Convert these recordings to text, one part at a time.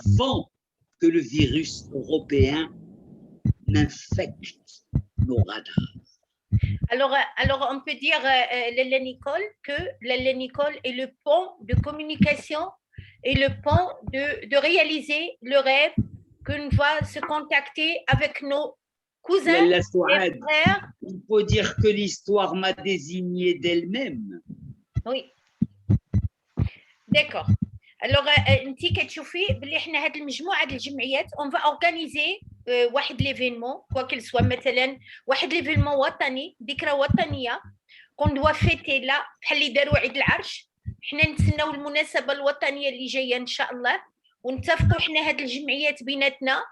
avant que le virus européen n'infecte nos radars. Alors, on peut dire, Lalla Nicole, que Lalla Nicole est le pont de communication et le pont de réaliser le rêve qu'on va se contacter avec nos cousins Lalla et Souad, frères. il faut dire que l'histoire m'a désigné d'elle-même. Oui. D'accord. Alors, انت كتشوفي بلي حنا هاد المجموعه ديال الجمعيات on va organiser واحد ليفينمون كوا كيل سوا مثلا واحد ليفينمون وطني ذكرى وطنيه كون دوا فيتي لا بحال اللي داروا عيد العرش. حنا نتسناو المناسبه الوطنيه اللي جايه ان شاء الله ونتفقوا حنا هاد الجمعيات بيناتنا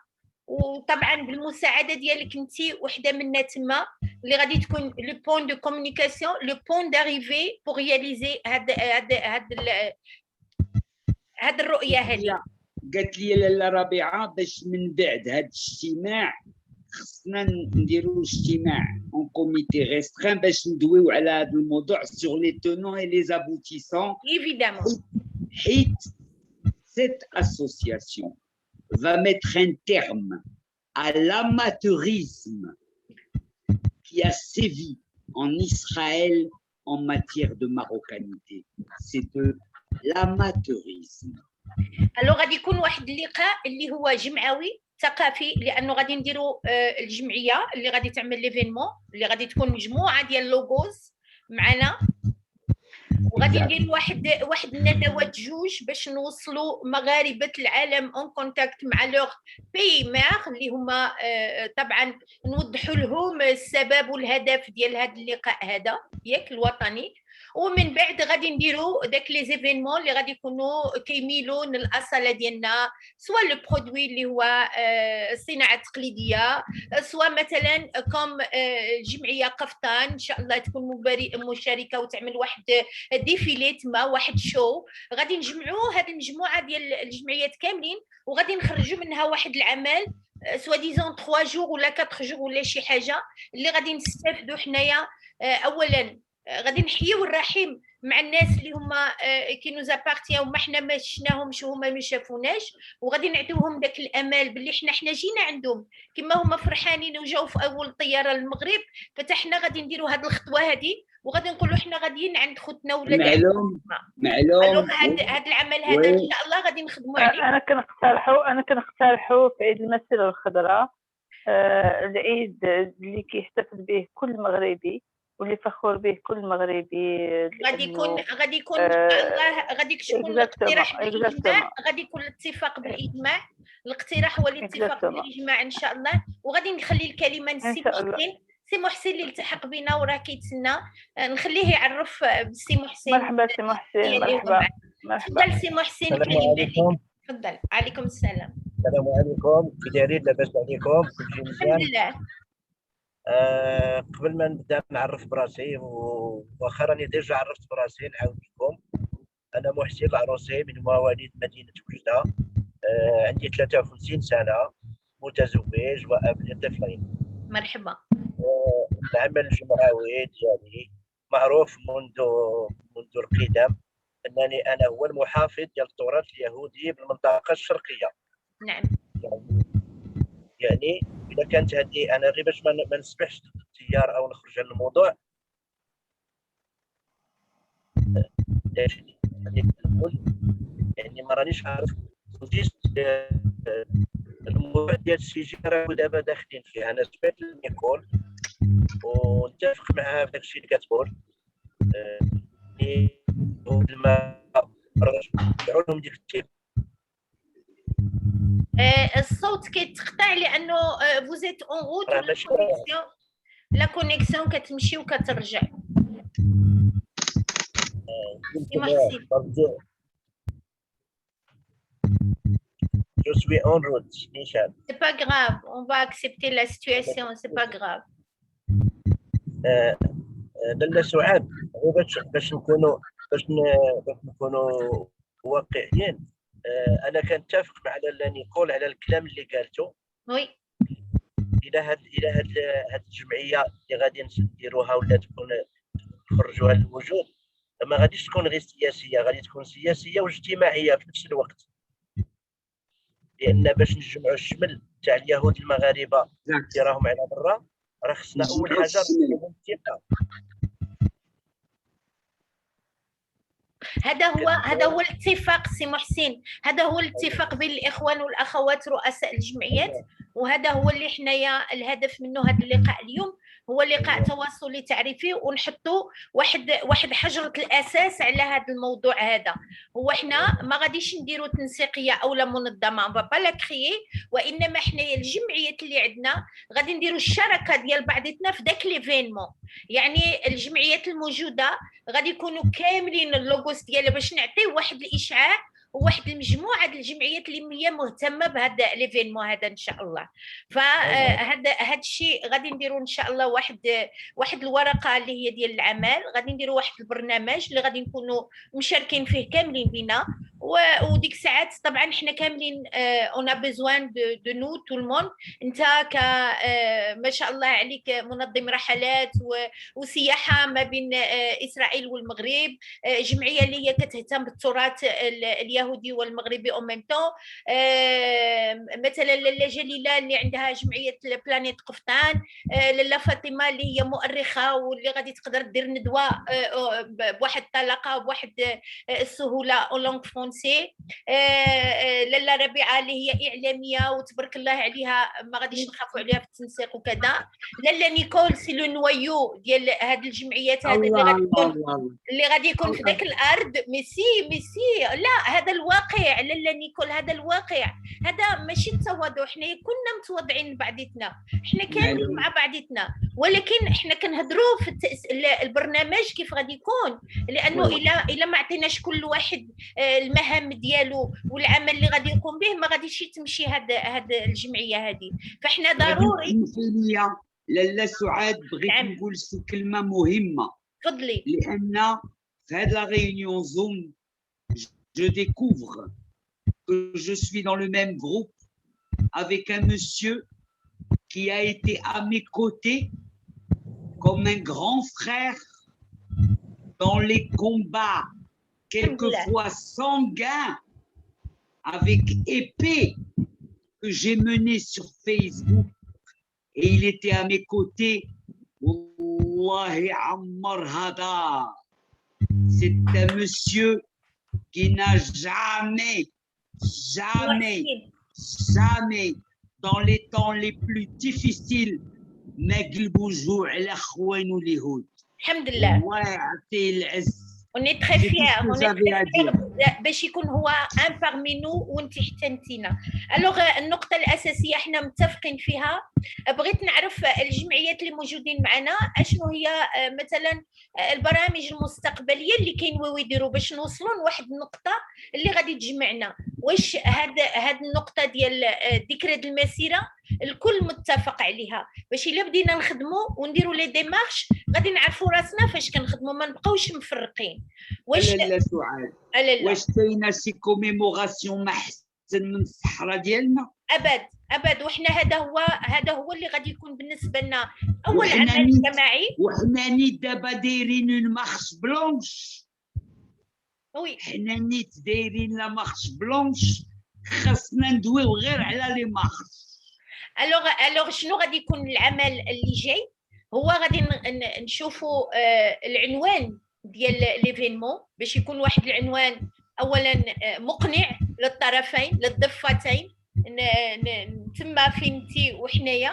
وطبعا بالمساعده ديالك انت وحده منا تما اللي غادي تكون لو بوين دو كومونيكاسيون لو بوين داريفي بور رياليزي هاد الرؤيه هذه. قالت لي لاله ربيعه باش من بعد هذا الاجتماع خصنا نديروا اجتماع اون كوميتي ريسترين باش ندويو على هذا الموضوع سور لي تونون اي لي ابوتيسون. ايفيدامون حيت cette association va mettre un terme à l'amateurisme qui a sévi en Israël en matière de marocanité. C'est de l'amateurisme. Alors غادي يكون واحد اللقاء اللي هو جمعوي ثقافي لانه غادي نديروا الجمعيه اللي غادي تعمل ليفينمون اللي غادي تكون مجموعه ديال اللوغوز معنا وغادي ندير واحد الندوات جوج باش نوصلوا مغاربه العالم اون كونتاكت مع لوغ بي مير اللي هما طبعا نوضحوا لهم السبب والهدف ديال هذا اللقاء هذا ياك الوطني. ومن بعد غادي نديروا داك لي زيفينمون اللي غادي يكونوا كيميلوا للاصاله ديالنا سواء لو برودوي اللي هو الصناعه التقليديه سواء مثلا كوم جمعيه قفطان ان شاء الله تكون مشاركه وتعمل واحد ديفيلي تما واحد شو غادي نجمعوا هذه المجموعه ديال الجمعيات كاملين وغادي نخرجوا منها واحد العمل سوا ديزون 3 جور ولا 4 جور ولا شي حاجه اللي غادي نستافدوا حنايا. اولا غادي نحييو الرحيم مع الناس اللي هما كي نوز ابارتيو ما حنا ما شفناهمش وهما ما شافوناش وغادي نعطيوهم داك الامل باللي حنا جينا عندهم كما هما فرحانين وجاو في اول طياره للمغرب فحنا غادي نديروا هذه الخطوه هذه وغادي نقولوا حنا غاديين عند خوتنا ولا معلوم هذا العمل هذا ان شاء الله غادي نخدموا عليه. انا كنقترحوا في عيد المسيره الخضراء العيد اللي كيحتفل به كل مغربي واللي فخور به كل مغربي غادي يكون ان شاء الله غادي تكون الاقتراح بالاجماع غادي يكون الاتفاق بالاجماع. الاقتراح هو الاتفاق بالاجماع ان شاء الله وغادي نخلي الكلمه للسي محسن. سي محسن اللي التحق بنا وراه كيتسنى نخليه يعرف بالسي محسن. مرحبا سي محسن. مرحبا تفضل سي محسن. السلام عليكم. تفضل. عليكم السلام. السلام عليكم. كي دايرين لاباس عليكم؟ الحمد لله. قبل ما نبدا نعرف براسي واخا راني ديجا عرفت براسي نعاود لكم. انا محسن العروسي من مواليد مدينه وجده. عندي 53 سنه متزوج واب لطفلين. مرحبا. العمل الجمعوي ديالي معروف منذ القدم انني انا هو المحافظ ديال التراث اليهودي بالمنطقه الشرقيه. نعم. يعني اذا كانت هذه انا غير باش ما نسبحش التيار او نخرج على الموضوع يعني ما رانيش عارف الموضوع ديال السجاره ودابا داخلين فيه. انا سمعت نيكول ونتفق معها في داكشي اللي كتقول لما رجعوا لهم ديك التيب. الصوت كيتقطع لانه فوزيت اون روت لا كونيكسيون كتمشي وكترجع. Je suis en route, Michel. C'est pas grave, on va accepter la situation, c'est pas grave. لاله سعاد باش نكونوا واقعيين. انا كنتفق مع لاله نيكول على الكلام اللي قالته. وي. الى هاد الجمعيه اللي غادي نديروها ولا تكون نخرجوها للوجود ما غاديش تكون غير سياسيه، غادي تكون سياسيه واجتماعيه في نفس الوقت. لان باش نجمعوا الشمل تاع اليهود المغاربه اللي راهم على برا، راه خصنا اول نجمعوا حاجه الشمل. نطلبوا الثقه. هذا هو الاتفاق سي محسن، هذا هو الاتفاق بين الاخوان والاخوات رؤساء الجمعيات، وهذا هو اللي حنايا الهدف منه هذا اللقاء اليوم، هو لقاء تواصلي تعريفي، ونحطوا واحد حجرة الاساس على هذا الموضوع هذا. هو حنا ما غاديش نديروا تنسيقيه او لا منظمه با لا كريي، وانما حنايا الجمعيات اللي عندنا غادي نديروا الشراكه ديال بعضتنا في ذاك ليفينمون. يعني الجمعيات الموجوده غادي يكونوا كاملين اللوغوس ديالها باش نعطيو واحد الاشعاع وواحد المجموعه ديال الجمعيات اللي هي مهتمه بهذا ليفينمون هذا ان شاء الله. فهذا الشيء غادي نديروا ان شاء الله واحد الورقه اللي هي ديال العمل، غادي نديروا واحد البرنامج اللي غادي نكونوا مشاركين فيه كاملين بينا، وديك الساعات طبعا حنا كاملين اون بيزوان دو نو تو المون. انت ك ما شاء الله عليك منظم رحلات وسياحه ما بين اسرائيل والمغرب، جمعيه اللي هي كتهتم بالتراث اليهودي والمغربي او ميم طون. مثلا لاله جليله اللي عندها جمعيه بلانيت قفطان، لاله فاطمه اللي هي مؤرخه واللي غادي تقدر دير ندوه بواحد الطلاقه وبواحد السهوله او لونغ فرونسي. لاله ربيعه اللي هي اعلاميه وتبارك الله عليها، ما غاديش نخافوا عليها في التنسيق وكذا. لاله نيكول سي لو نويو ديال هذه الجمعيات هذه اللي غادي يكون في ذاك الارض. ميسي لا، هذا الواقع لاله نيكول، هذا الواقع، هذا ماشي التواضع. حنا كنا متواضعين لبعضتنا، حنا كاملين مع بعضتنا، ولكن حنا كنهضروا في البرنامج كيف غادي يكون، لانه الا ما عطيناش كل واحد المهام ديالو والعمل اللي غادي يقوم به ما غاديش تمشي هاد الجمعيه هذه. فاحنا ضروري. لاله سعاد بغيت نقول شي كلمه مهمه. تفضلي. لان في هاد لا réunion Zoom je découvre que je suis dans le même groupe avec un monsieur qui a été à mes côtés comme un grand frère dans les combats quelquefois sanguins avec épée que j'ai menés sur Facebook, et il était à mes côtés. Wallahi Ammar Hada, c'est un monsieur qui n'a jamais dans les temps les plus difficiles ما قلبوا جوع على اخوان واليهود. الحمد لله. الله يعطيه العز. On est très fiers. باش يكون هو ان باغمي نو وانت حتى انتينا. الوغ النقطه الاساسيه احنا متفقين فيها. بغيت نعرف الجمعيات اللي موجودين معنا اشنو هي مثلا البرامج المستقبليه اللي كينويو يديروا باش نوصلوا لواحد النقطه اللي غادي تجمعنا. واش هاد النقطه ديال ذكرى المسيره الكل متفق عليها، باش الا بدينا نخدموا ونديروا لي ديمارش غادي نعرفوا راسنا فاش كنخدموا، ما نبقاوش مفرقين. واش لا سعاد، واش كاينه شي كوميموراسيون ما احسن من الصحراء ديالنا؟ ابد. وحنا هذا هو اللي غادي يكون بالنسبه لنا اول عمل جماعي. وحنا نيت دابا دايرين اون مارش بلونش. وي حنا نيت دايرين لا مارش بلونش، خاصنا ندويو غير على لي مارش. الوغ شنو غادي يكون العمل اللي جاي؟ هو غادي نشوفوا العنوان ديال ليفينمون باش يكون واحد العنوان اولا مقنع للطرفين للضفتين، تما فهمتي وحنايا.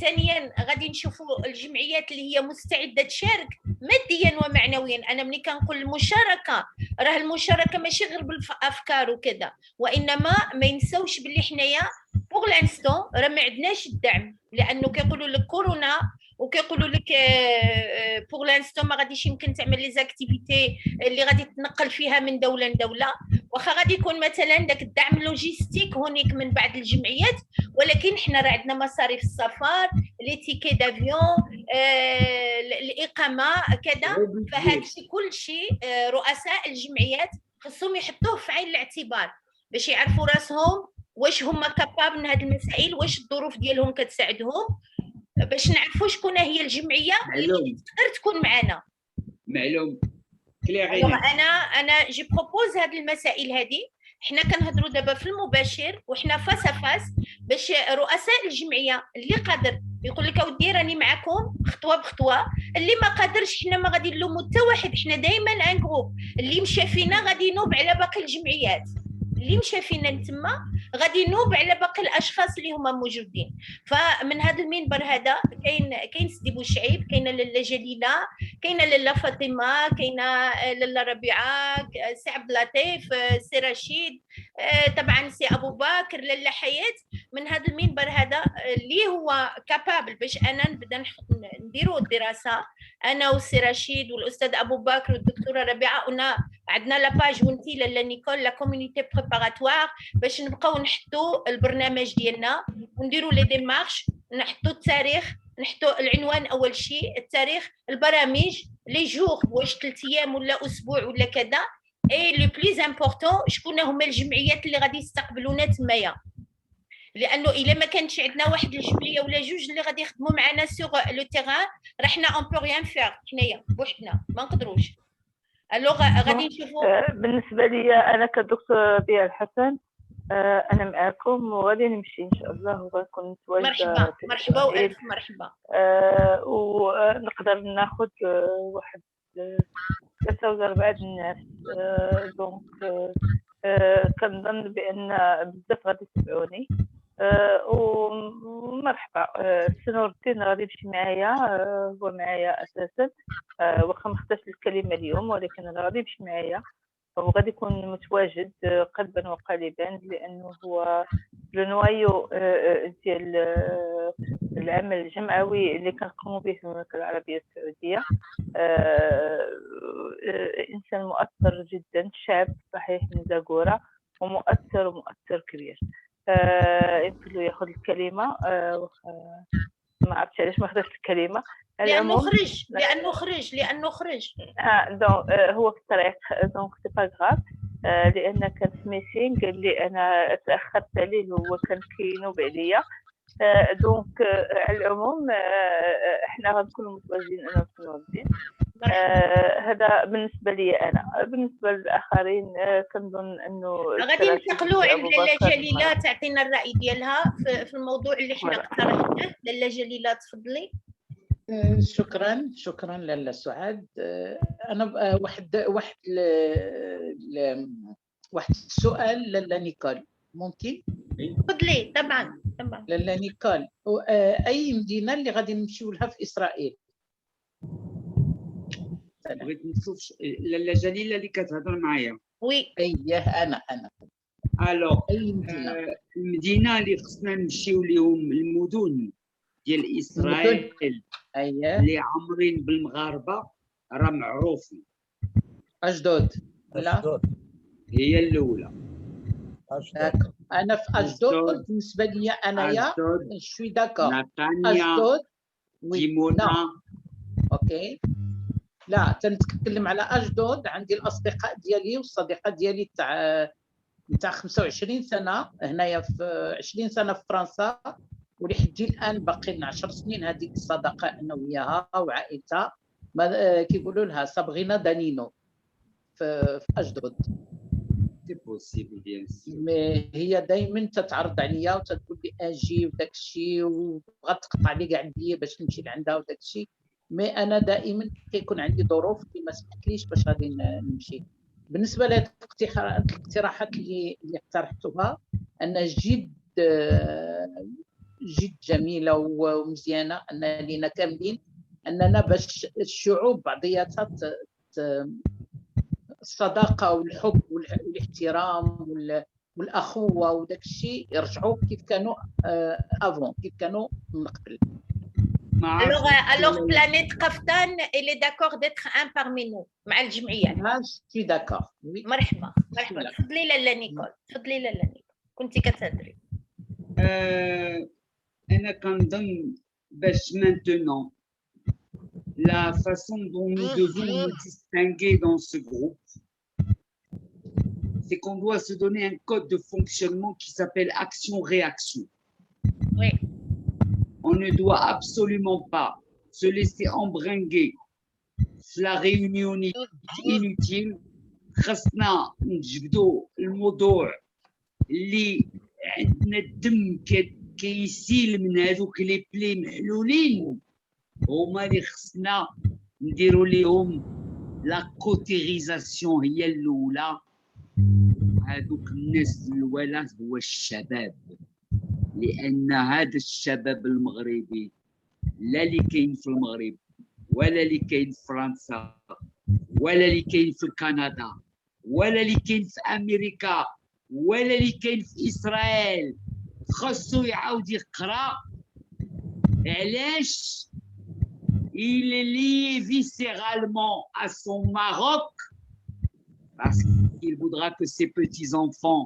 ثانيا غادي نشوفوا الجمعيات اللي هي مستعده تشارك ماديا ومعنويا. انا ملي كنقول المشاركه، راه المشاركه ماشي غير بالافكار وكذا، وانما ما ينساوش باللي حنايا بوغ لانستون راه ما عندناش الدعم، لانه كيقولوا لك كورونا وكيقولوا لك بوغ لانستون ما غاديش يمكن تعمل لي زاكتيفيتي اللي غادي تنقل فيها من دوله لدوله. واخا غادي يكون مثلا داك الدعم لوجيستيك هونيك من بعض الجمعيات، ولكن حنا راه عندنا مصاريف السفر، لي تيكي دافيون، الاقامه كذا. فهذا كل شيء رؤساء الجمعيات خصهم يحطوه في عين الاعتبار باش يعرفوا راسهم واش هما كابابل من هذه المسائل، واش الظروف ديالهم كتساعدهم، باش نعرفوا شكون هي الجمعيه اللي تقدر تكون معنا. معلوم. انا جي بروبوز هذه المسائل هذه حنا كنهضروا دابا في المباشر وحنا فاس فاس باش رؤساء الجمعيه اللي قادر يقول لك اودي راني معكم خطوه بخطوه، اللي ما قادرش حنا ما غادي نلوموا حتى واحد. حنا دائما ان جروب اللي مشى فينا غادي ينوب على باقي الجمعيات، اللي مشى فينا تما غادي ينوب على باقي الاشخاص اللي هما موجودين. فمن هذا المنبر هذا كاين سيدي بوشعيب، كاينه لاله جليله، كاينه لاله فاطمه، كاينه لاله ربيعه، سي عبد اللطيف، سي رشيد، طبعا سي ابو بكر، لاله حياه. من هذا المنبر هذا اللي هو كابابل باش انا نبدا نديروا الدراسه، انا والسي رشيد والاستاذ ابو بكر والدكتوره ربيعه، عندنا لا باج ونتي لاله نيكول لا كومونيتي بريباراتوار باش نبقاو نحطوا البرنامج ديالنا ونديروا لي ديمارش، نحطوا التاريخ، نحطوا العنوان اول شيء، التاريخ، البرامج، لي جور، واش 3 ايام ولا اسبوع ولا كذا، اي لو بليز امبورطون شكون هما الجمعيات اللي غادي يستقبلونا تمايا. لانه الا ما كانتش عندنا واحد الجمعيه ولا جوج اللي غادي يخدموا معنا سوغ لو تيران، راه حنا اون بو ريان فير، حنايا بوحدنا ما نقدروش. الوغ غادي نشوفوا. بالنسبه لي انا كدكتور بيع الحسن، انا معاكم وغادي نمشي ان شاء الله وغنكون متواجده. مرحبا مرحبا والف مرحبا. ونقدر ناخذ واحد 3 ولا 4 الناس. دونك كنظن بان بزاف غادي يتبعوني. ومرحبا. السي نور الدين غادي يمشي معايا، هو معايا اساسا، واخا ما خداش الكلمه اليوم ولكن غادي يمشي معايا وغادي يكون متواجد قلبا وقالبا، لانه هو لو نوايو ديال العمل الجمعوي اللي كنقوموا به في المملكه العربيه السعوديه. انسان مؤثر جدا، شاب صحيح من زاكورا ومؤثر كبير. يمكن له ياخذ الكلمه، ما عرفتش علاش ما خداش الكلمه، لانه خرج. دونك هو في الطريق، دونك سي با غاف، لان كان في ميتينغ اللي انا تاخرت عليه هو كان كينوب عليا. دونك على العموم احنا غنكونوا متواجدين انا ونور الدين. هذا بالنسبه لي انا. بالنسبه للاخرين كنظن انه غادي ننتقلوا عند لاله جليله تعطينا الراي ديالها في الموضوع اللي حنا اقترحناه. لاله جليله تفضلي. شكرا لاله سعاد. انا واحد السؤال لاله نيكول، ممكن؟ تفضلي. طبعا لاله نيكول، اي مدينه اللي غادي نمشيو لها في اسرائيل؟ بغيت نشوف لاله جليله اللي كتهضر معايا. وي اييه انا الو اي مدينه؟ المدينه اللي خصنا نمشيو لهم، المدن ديال اسرائيل اييه اللي عامرين بالمغاربه راه معروفين. اشدود. لا هي الاولى. انا في اشدود بالنسبه لي انايا شوي داكور. اشدود ديمونا. اوكي. لا تنتكلم على اشدود. عندي الاصدقاء ديالي والصديقه ديالي تاع 25 سنه هنايا، في 20 سنه في فرنسا، ولحد الان باقي لنا 10 سنين هذيك الصداقه انا وياها وعائلتها. كيقولوا لها صابغينا دانينو في اشدود. سي بوسيبل بيان سور. مي هي دائما تتعرض عليا وتقول لي اجي وداك الشيء، وبغات تقطع لي كاع البيه باش نمشي لعندها وداك الشيء. مي انا دائما كيكون عندي ظروف اللي ما سمحتليش باش غادي نمشي. بالنسبه لهاد الاقتراحات اللي اقترحتها، انها جد جميله ومزيانه، ان لينا كاملين اننا باش الشعوب بعضياتها الصداقه والحب والاحترام والاخوه وداك الشيء يرجعوا كيف كانوا افون، كيف كانوا من قبل. Alors Planète Kaftan, elle est d'accord d'être un parmi nous مع الجمعيات. Je suis d'accord. مرحبا. تفضلي لاله نيكول. كنتي كتهضري. أنا كنظن باش maintenant la façon dont nous devons nous distinguer dans ce groupe, c'est qu'on doit se donner un code de fonctionnement qui s'appelle action-réaction. Oui. On ne doit absolument pas se laisser embringuer la réunion inutile خصنا نجبدوا الموضوع اللي عندنا الدم كيسيل من هذوك لي بلي محلولين، هما اللي خصنا نديروا ليهم لا كوتيريزاسيون هي الاولى. هذوك الناس الولا هو الشباب، لان هذا الشباب المغربي لا اللي كاين في المغرب ولا اللي كاين في فرنسا ولا اللي كاين في كندا ولا اللي كاين في امريكا ولا اللي كاين في اسرائيل خاصو يعاود يقرا. علاش؟ il est lié viscéralement à son Maroc parce qu'il voudra que ses petits-enfants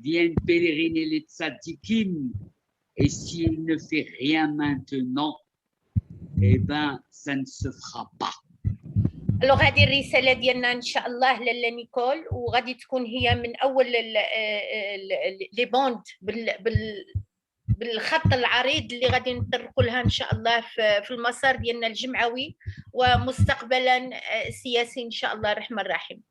viennent pèleriner les tzadikim, et s'il ne fait rien maintenant, eh ben ça ne se fera pas. الوغ هذه الرساله ديالنا ان شاء الله لاله نيكول، وغادي تكون هي من اول لي بوند بالخط العريض اللي غادي نطرقوا لها ان شاء الله في المسار ديالنا الجمعوي ومستقبلا سياسي ان شاء الله الرحمن الرحيم.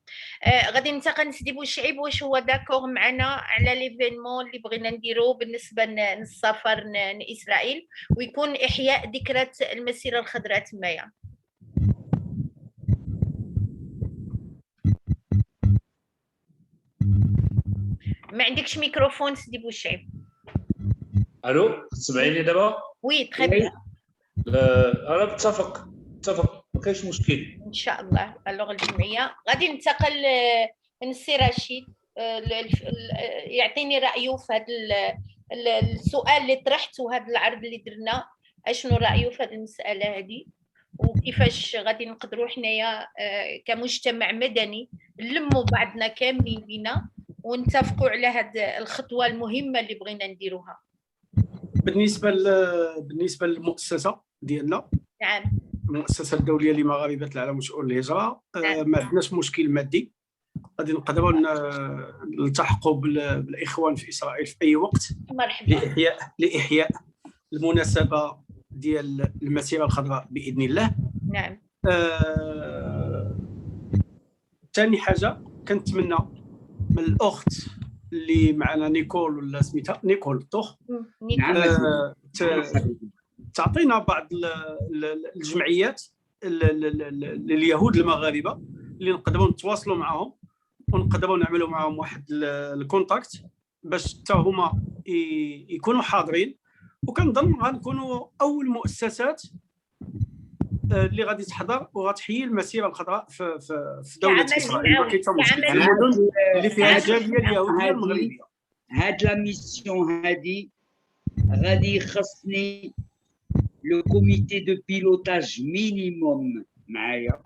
غادي ننتقل لسيدي بوشعيب، واش هو داكور معنا على ليفينمون اللي بغينا نديرو بالنسبه للسفر لاسرائيل ويكون احياء ذكرى المسيره الخضراء تمايا؟ ما عندكش ميكروفون سيدي بوشعيب. الو سمعيني دابا؟ وي تري بيان. انا متفق ما كاينش مشكل ان شاء الله. اللغه الجمعيه غادي ننتقل من السي رشيد يعطيني رايه في هذا السؤال اللي طرحت وهذا العرض اللي درنا. اشنو رايه في هذه المساله هذه وكيفاش غادي نقدروا حنايا كمجتمع مدني نلموا بعضنا كاملين بينا ونتفقوا على هذه الخطوه المهمه اللي بغينا نديروها. بالنسبه للمؤسسه ديالنا، نعم، المؤسسه الدوليه لمغاربه العالم وشؤون الهجره، ما عندناش مشكل مادي، غادي نقدروا نلتحقوا بالاخوان في اسرائيل في اي وقت مرحبا لاحياء المناسبه ديال المسيره الخضراء باذن الله. نعم. ثاني حاجه كنتمنى من الاخت اللي معنا نيكول ولا سميتها نيكول طوخ تعطينا بعض الجمعيات اليهود المغاربه اللي نقدروا نتواصلوا معهم ونقدروا نعملوا معهم واحد الكونتاكت باش حتى هما يكونوا حاضرين. وكنظن غنكونوا اول مؤسسات اللي غادي تحضر وغتحيي المسيره الخضراء في دوله اسرائيل. المدن اللي فيها الجاليه اليهوديه المغربيه. هاد لا ميسيون هادي غادي يخصني لو كوميتي دو بيلوتاج مينيموم معايا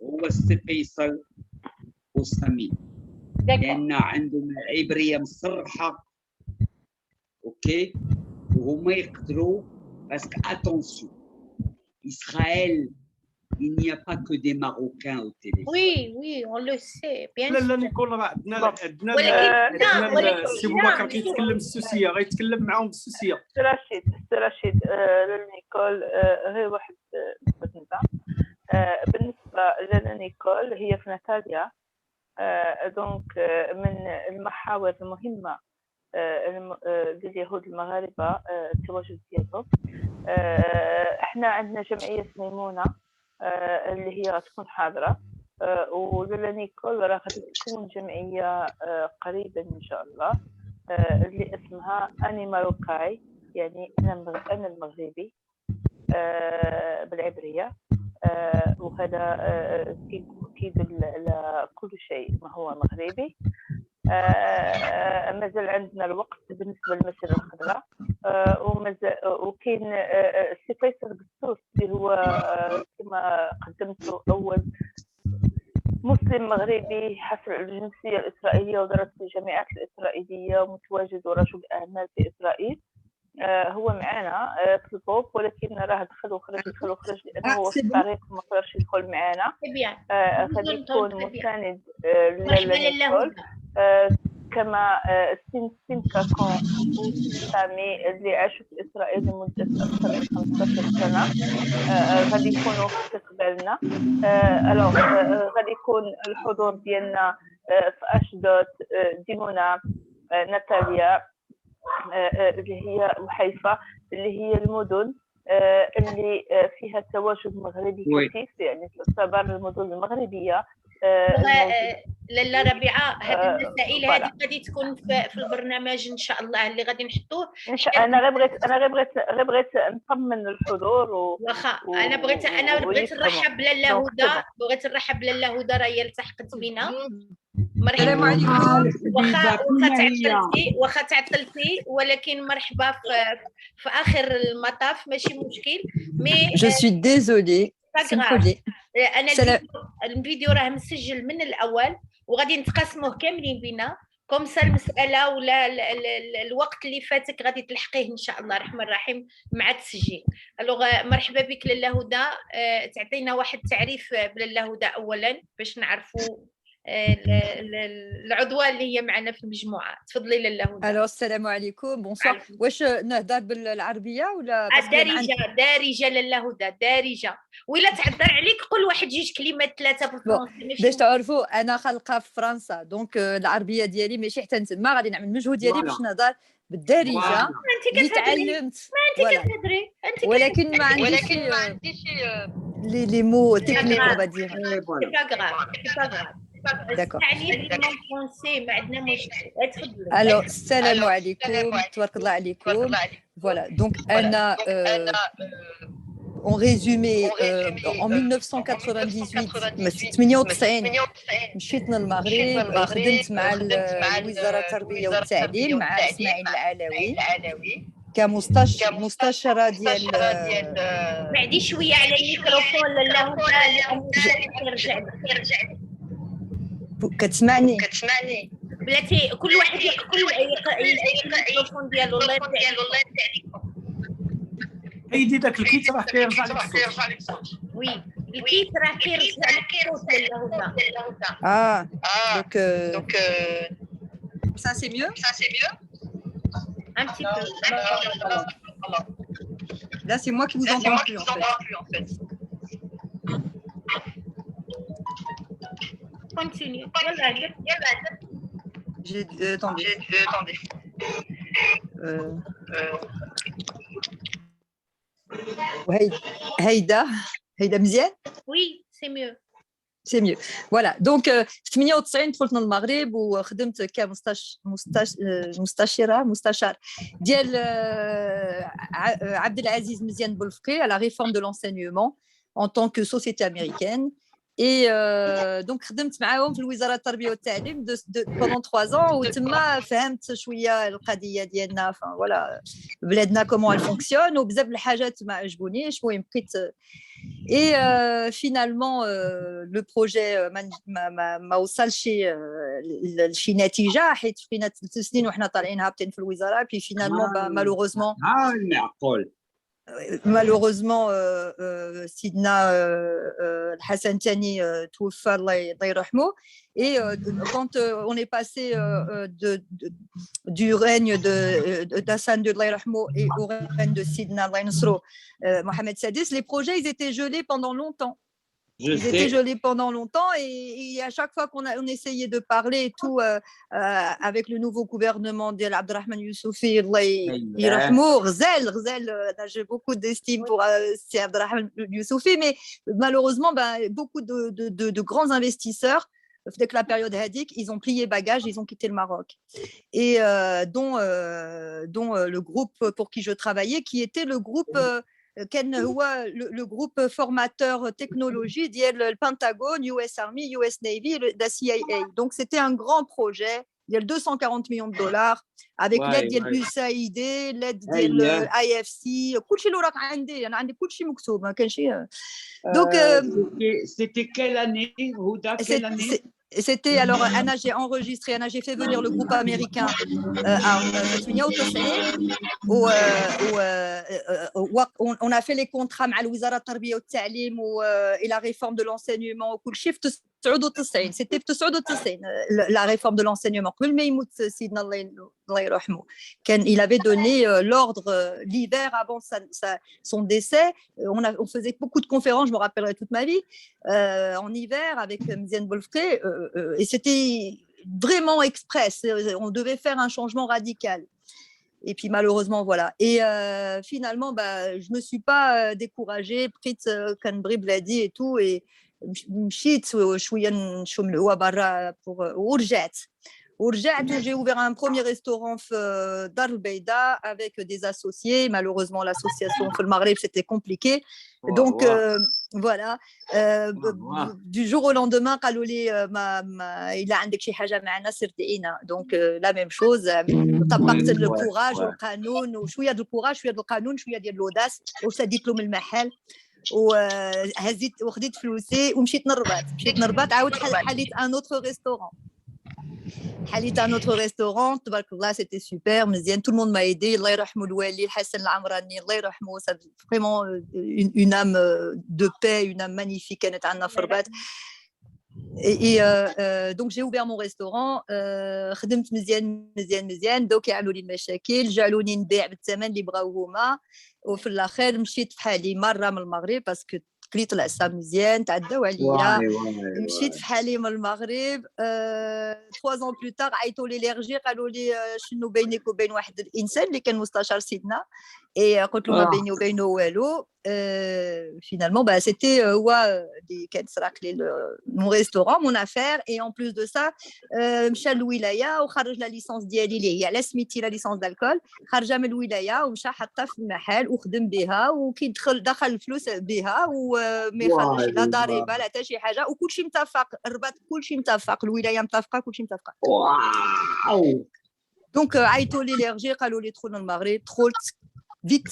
هو السي فيصل وسامي، لان عندهم العبريه مصرحه اوكي وهما يقدروا. باسكو اتونسيون Israël, il n'y a pas que des Marocains au téléphone. Oui, on le sait, bien sûr. لا نيكول راه عندنا السي بوبكر كيتكلم السوسيه غيتكلم معاهم بالسوسيه. رشيد لنيكول غير واحد النقطه. بالنسبه لنيكول هي في ناتاليا، دونك من المحاور المهمه لليهود المغاربه التواجد ديالهم. احنا عندنا جمعيه ميمونه اللي هي غتكون حاضره، ولالا نيكول راه غادي تكون جمعيه قريبا ان شاء الله اللي اسمها اني ماروكاي، يعني انا المغربي بالعبريه. وهذا كيدل على كل شيء ما هو مغربي. مازال عندنا الوقت بالنسبه للمسيره الخضراء، وكاين السي فيصل قسوس اللي هو كما قدمته اول مسلم مغربي حصل على الجنسيه الاسرائيليه ودرس في الجامعات الاسرائيليه ومتواجد ورجل اعمال في اسرائيل. هو معنا في البوب، ولكن راه دخل وخرج لانه هو في الطريق ما قدرش يدخل معنا. غادي يكون مساند لله. كما سين كاكون سامي اللي عاشوا في إسرائيل لمدة أكثر من 15 سنة غادي يكونوا في استقبالنا. غادي يكون الحضور ديالنا في أشدود، ديمونا، ناتاليا اللي هي وحيفا اللي هي المدن اللي فيها تواجد مغربي كثيف، يعني تعتبر المدن المغربية. لاله ربيعه، هذه المسائل هذه غادي تكون في البرنامج ان شاء الله اللي غادي نحطوه. انا غير بغيت نطمن الحضور واخا انا بغيت نرحب لاله هدى، بغيت نرحب لاله هدى راهي التحقت بينا. مرحبا عليكم. واخا تعطلتي ولكن مرحبا في اخر المطاف، ماشي مشكل. مي جو سوي ديزولي انا الفيديو راه مسجل من الاول وغادي نتقاسموه كاملين بينا كومسا المساله ولا الوقت اللي فاتك غادي تلحقيه ان شاء الله الرحمن الرحيم مع التسجيل. الوغ مرحبا بك لاله هدى، تعطينا واحد تعريف بلاله هدى اولا باش نعرفوا العضوه اللي هي معنا في المجموعه. تفضلي لاله هدى. الو السلام عليكم بونسوار. واش نهضر بالعربيه ولا دارجه لاله هدى دارجه، ولا تعذر عليك قول واحد جوج كلمات ثلاثه بالفرنسي باش تعرفوا انا خلقه في فرنسا، دونك العربيه ديالي ماشي حتى تما غادي نعمل المجهود ديالي باش نهضر بالدارجه اللي تعلمت. ما انت كتهضري ولكن ما عنديش لي مو تكنيك اون با دير. سي با غراف داكور. يعني بالمون فرونسي ما عندنا مشكل. تفضلي. الو السلام عليكم، تبارك الله عليكم. فوالا دونك انا en résumé en 1998 مشيت للمغرب، خدمت مع وزارة التربية والتعليم مع إسماعيل العلوي كمستشارة ديال. بعدي شوية على الميكروفون لاله هدى. كتسمعني بلاتي كل واحد يقول الميكروفون ديالو. الله يرضي عليكم. ايدي داك الكيت راه كيرجع لك الصوت. وي الكيت راه كيرجع لك الصوت لاله هدى. donc ça c'est mieux un petit peu. Là c'est moi qui vous entends plus en fait. Continue. Attendez. هيدا مزيان. Oui, c'est mieux. سي ميو. فوالا دونك في 98 دخلت للمغرب وخدمت مستشار ديال عبد العزيز مزيان بولفقي على ريفورم دو لونسينيومون en tant que société américaine. Et donc خدمت معاهم في الوزاره التربيه والتعليم pendant 3 ans وتما فهمت شويه القضيه ديالنا فوالا بلادنا كومون فونكسيون وبزاف الحاجات ما عجبونيش. المهم بقيت اي فينالمون لو بروجي ما وصلش لشي نتيجه حيت بقينا 3 سنين وحنا طالعين هابطين في الوزاره بي فينالمون مالوغوزمون معقول malheureusement سيدنا الحسن الثاني توفى الله يرحمه. Et quand on est passé du règne d'Hassan de Allah yarhamou et au règne de Sidna Allah Nasro Mohamed Sadis, les projets ils étaient gelés pendant longtemps. Ils étaient gelés pendant longtemps et à chaque fois qu'on essayait de parler et tout avec le nouveau gouvernement d'Abderrahman Youssoufi, Ghazel, j'ai beaucoup d'estime pour Abderrahman Youssoufi, mais malheureusement beaucoup de grands investisseurs dès que la période Hadik, ils ont plié bagages, ils ont quitté le Maroc. Et dont le groupe pour qui je travaillais, qui était le groupe le groupe formateur technologie le Pentagone, US Army, US Navy, la CIA. Donc c'était un grand projet. Il y a 240 millions de dollars avec l'aide de l'USAID, l'aide de l'IFC. Donc c'était quelle année, Houda, quelle année? C'était alors Anna, j'ai enregistré, Anna, j'ai fait venir le groupe américain on a fait les contrats مع الوزارة التربية والتعليم et la réforme de l'enseignement au cool shift 99 c'était في 99 la réforme de l'enseignement قبل ما يموت سيدنا الله يرحمه كان il avait donné l'ordre l'hiver avant son décès on faisait beaucoup de conférences je me rappellerai toute ma vie en hiver avec Mziane Bolfré et c'était vraiment express on devait faire un changement radical. Et puis malheureusement voilà et finalement je me suis pas découragée prit كان بري بلادي et tout et مشيت شويه نشم الهواء برا ورجعت j'ai ouvert un premier restaurant في دار البيضاء avec des associés malheureusement l'association في المغرب c'était compliqué donc voilà du jour au lendemain قالوا لي ما إلا عندك شي حاجه معنا سير دعينا donc la même chose طبقت الكوراج والقانون وشويه ديال الكوراج شويه ديال القانون شويه ديال الوداس وسديت لهم المحل وهزيت وخديت فلوسي ومشيت نربط عاود حليت ان اوتر ريستورون تبارك الله c'était super مزيان tout le monde m'a aidé الله يرحمه الوالي الحسن العمراني الله يرحمه c'est vraiment une âme de paix une âme magnifique كانت عندنا في الرباط et donc j'ai ouvert mon restaurant خدمت مزيان دوك يعملوا لي المشاكل جعلوني نبيع بالثمن اللي بغاو هما وفي الاخر مشيت بحالي مره من المغرب باسكو كليت العصا مزيان تعداو عليا مشيت في حالي من المغرب 3 ans plus tard عيطوا لي ليرجي قالوا لي شنو بينك وبين واحد الانسان اللي كان مستشار سيدنا قلت له ما بيني وبينه والو finalement c'était هو اللي كان سرق لي mon restaurant mon affaire et en plus de ça مشى للولايه وخرج لا ليسونس ديالي اللي هي على سميتي لا ليسونس دالكول خرجها من الولايه ومشى حطها في المحل وخدم بها وكي دخل الفلوس بها وما يخرجش لا ضريبه لا حتى شي حاجه وكلشي متفق الرباط كلشي متفق الولايه متفقه كلشي متفقه واو دونك عيطوا لي ليرجي قالوا لي دخلنا المغرب دخلت فيت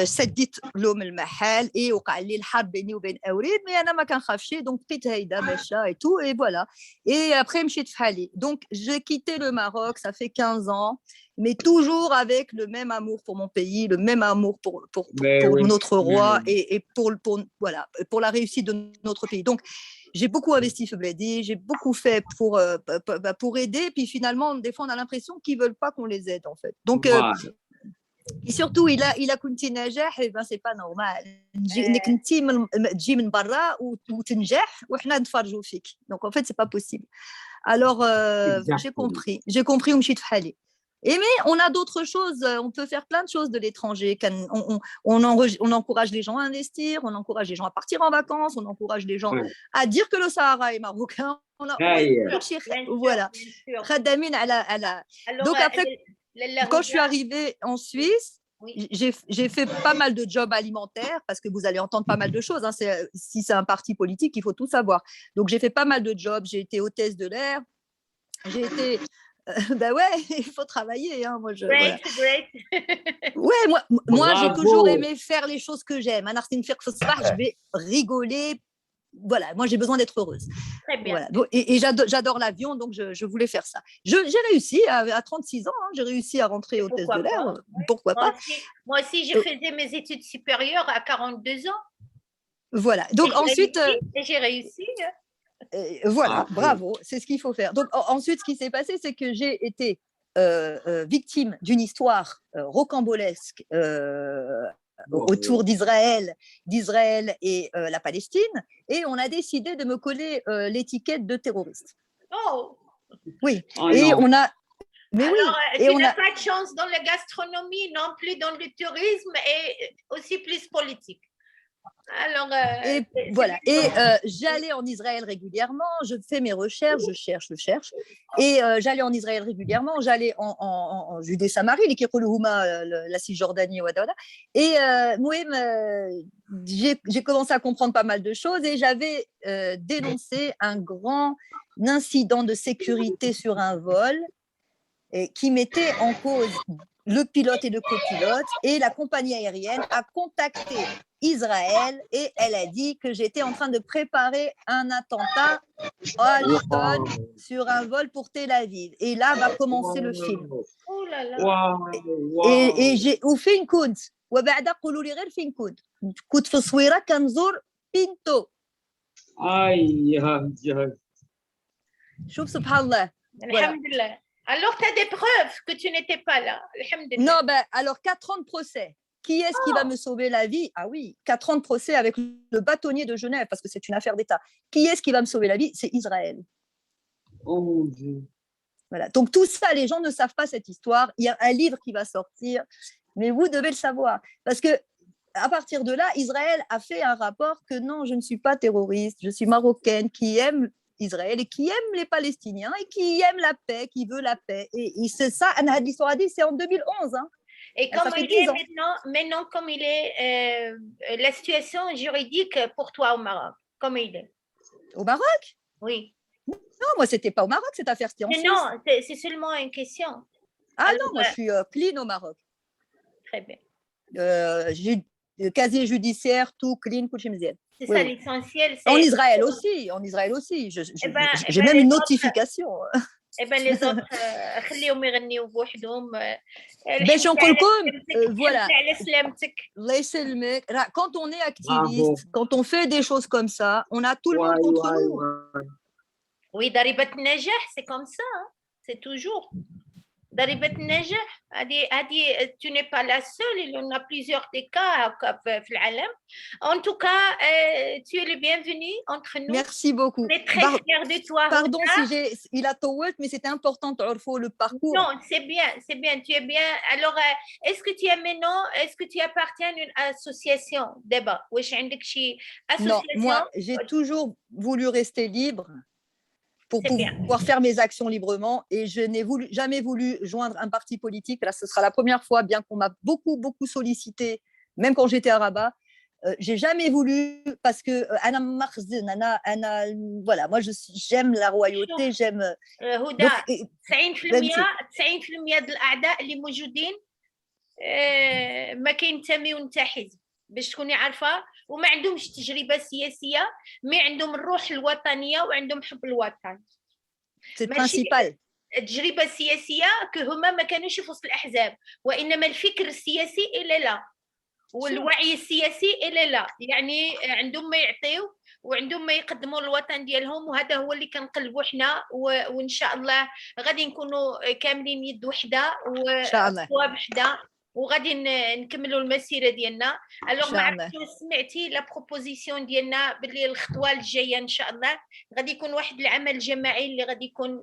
سديت لهم المحل اي وقع لي الحرب بيني وبين اوريد مي انا ما كنخافش دونك بقيت هايده ماشا اي تو اي فوالا اي ابري مشيت في حالي دونك j'ai quitté le Maroc ça fait 15 ans mais toujours avec le même amour pour mon pays le même amour pour notre roi et pour la réussite de notre pays donc j'ai beaucoup investi في بلادي j'ai beaucoup fait pour aider puis finalement des fois on a l'impression qu'ils veulent pas qu'on les aide en fait donc et surtout il a كنتي ناجح et ben c'est pas normal انك انت تجي من برا وتنجح وحنا نتفرجوا فيك donc en fait c'est pas possible alors j'ai compris ومشيت في حالي et mais on a d'autres choses on peut faire plein de choses de l'étranger on encourage les gens à investir on encourage les gens à partir en vacances on encourage les gens à dire que le Sahara est marocain voilà خدامين على donc après quand je suis arrivée en Suisse, j'ai fait pas mal de jobs alimentaires parce que vous allez entendre pas mal de choses. Hein, si c'est un parti politique, il faut tout savoir. Donc, j'ai fait pas mal de jobs. J'ai été hôtesse de l'air. J'ai été... ben ouais, il faut travailler. Hein, moi, great. Ouais, moi j'ai toujours aimé faire les choses que j'aime. Je vais rigoler. Voilà, moi j'ai besoin d'être heureuse. Très bien. Voilà. Et j'adore l'avion, donc je voulais faire ça. J'ai réussi à 36 ans, hein, j'ai réussi à rentrer hôtesse de l'air. Pourquoi pas Moi aussi, je faisais mes études supérieures à 42 ans. Voilà. Donc ensuite. J'ai réussi. Voilà, bravo, c'est ce qu'il faut faire. Donc ensuite, ce qui s'est passé, c'est que j'ai été victime d'une histoire rocambolesque. Autour d'Israël et la Palestine, et on a décidé de me coller l'étiquette de terroriste. Oh. Oui. Et on a. Mais alors, oui. Tu n'as pas de chance dans la gastronomie, non plus dans le tourisme et aussi plus politique. Alors, et voilà. Et j'allais en Israël régulièrement. Je fais mes recherches, je cherche. Et j'allais en Israël régulièrement. J'allais en Judée-Samarie, les Kirkuluhuma, la Cisjordanie, et j'ai commencé à comprendre pas mal de choses. Et j'avais dénoncé un grand incident de sécurité sur un vol qui mettait en cause le pilote et le copilote. Et la compagnie aérienne a contacté Israël et elle a dit que j'étais en train de préparer un attentat à Ashton sur un vol pour Tel Aviv. Et là va commencer le film. Oh là là. Et j'ai وفين كنت وبعد قولوا لي غير فين كنت في الصويرة كنزور بينتو. شوف سبحان الله. Alhamdulillah. Alors, tu as des preuves que tu n'étais pas là. Alhamdulillah. Non, ben, alors 4 ans de procès. Qui est-ce qui va me sauver la vie? Ah oui, 4 ans de procès avec le bâtonnier de Genève, parce que c'est une affaire d'État. Qui est-ce qui va me sauver la vie? C'est Israël. Oh mon Dieu. Voilà. Donc tout ça, les gens ne savent pas cette histoire. Il y a un livre qui va sortir, mais vous devez le savoir. Parce que à partir de là, Israël a fait un rapport que non, je ne suis pas terroriste, je suis marocaine qui aime Israël et qui aime les Palestiniens et qui aime la paix, qui veut la paix. Et c'est ça, l'histoire a dit, c'est en 2011. Hein. Et comme il est maintenant, comme il est, la situation juridique pour toi au Maroc, comme il est. Au Maroc? Oui. Non, moi, c'était pas au Maroc, cette affaire, c'était en Suisse. Non, c'est seulement une question. Ah alors, non, moi, je suis clean au Maroc. Très bien. J'ai le casier judiciaire, tout clean, tout chimisienne. C'est ça l'essentiel. En Israël aussi, j'ai même une notification. Eh bien, les autres, خليهم يغنيوا بوحدهم. باش نقول لكم voilà. Quand on est activiste, quand on fait des choses comme ça, on a tout le monde contre nous. Oui, ضريبة النجاح, c'est comme ça, hein. C'est toujours. ضريبة النجاح, tu n'es pas la seule, il y en a plusieurs des cas في العالم. En tout cas, tu es le bienvenu entre nous. Merci beaucoup. On est très fiers de toi. Pardon si il a طولت, mais c'était important de تعرفوا le parcours. Non, c'est bien, tu es bien. Alors, est-ce que tu es maintenant, est-ce que tu appartiens à une association débat? واش عندك شي association? Non, moi, j'ai toujours voulu rester libre pour pouvoir faire mes actions librement et je n'ai jamais voulu joindre un parti politique. Là, ce sera la première fois, bien qu'on m'a beaucoup sollicité, même quand j'étais à Rabat. J'ai jamais voulu parce que voilà, moi j'aime la royauté, j'aime. هدى 90% ديال الأعداء اللي موجودين ما كينتميو حتى حزب باش تكوني عارفة وما عندهمش تجربة سياسية مي عندهم الروح الوطنية وعندهم حب الوطن. C'est principal. التجربة السياسية كهما ما كانوش في وسط الأحزاب وإنما الفكر السياسي إلى لا والوعي السياسي إلى لا يعني عندهم ما يعطيو وعندهم ما يقدموا الوطن ديالهم وهذا هو اللي كنقلبوا حنا وإن شاء الله غادي نكونوا كاملين يد وحدة وصواب وحدة وغادي نكملوا المسيره ديالنا. الوغ ما عرفتش سمعتي لا بروبوزيسيون ديالنا باللي الخطوه الجايه ان شاء الله غادي يكون واحد العمل جماعي اللي غادي يكون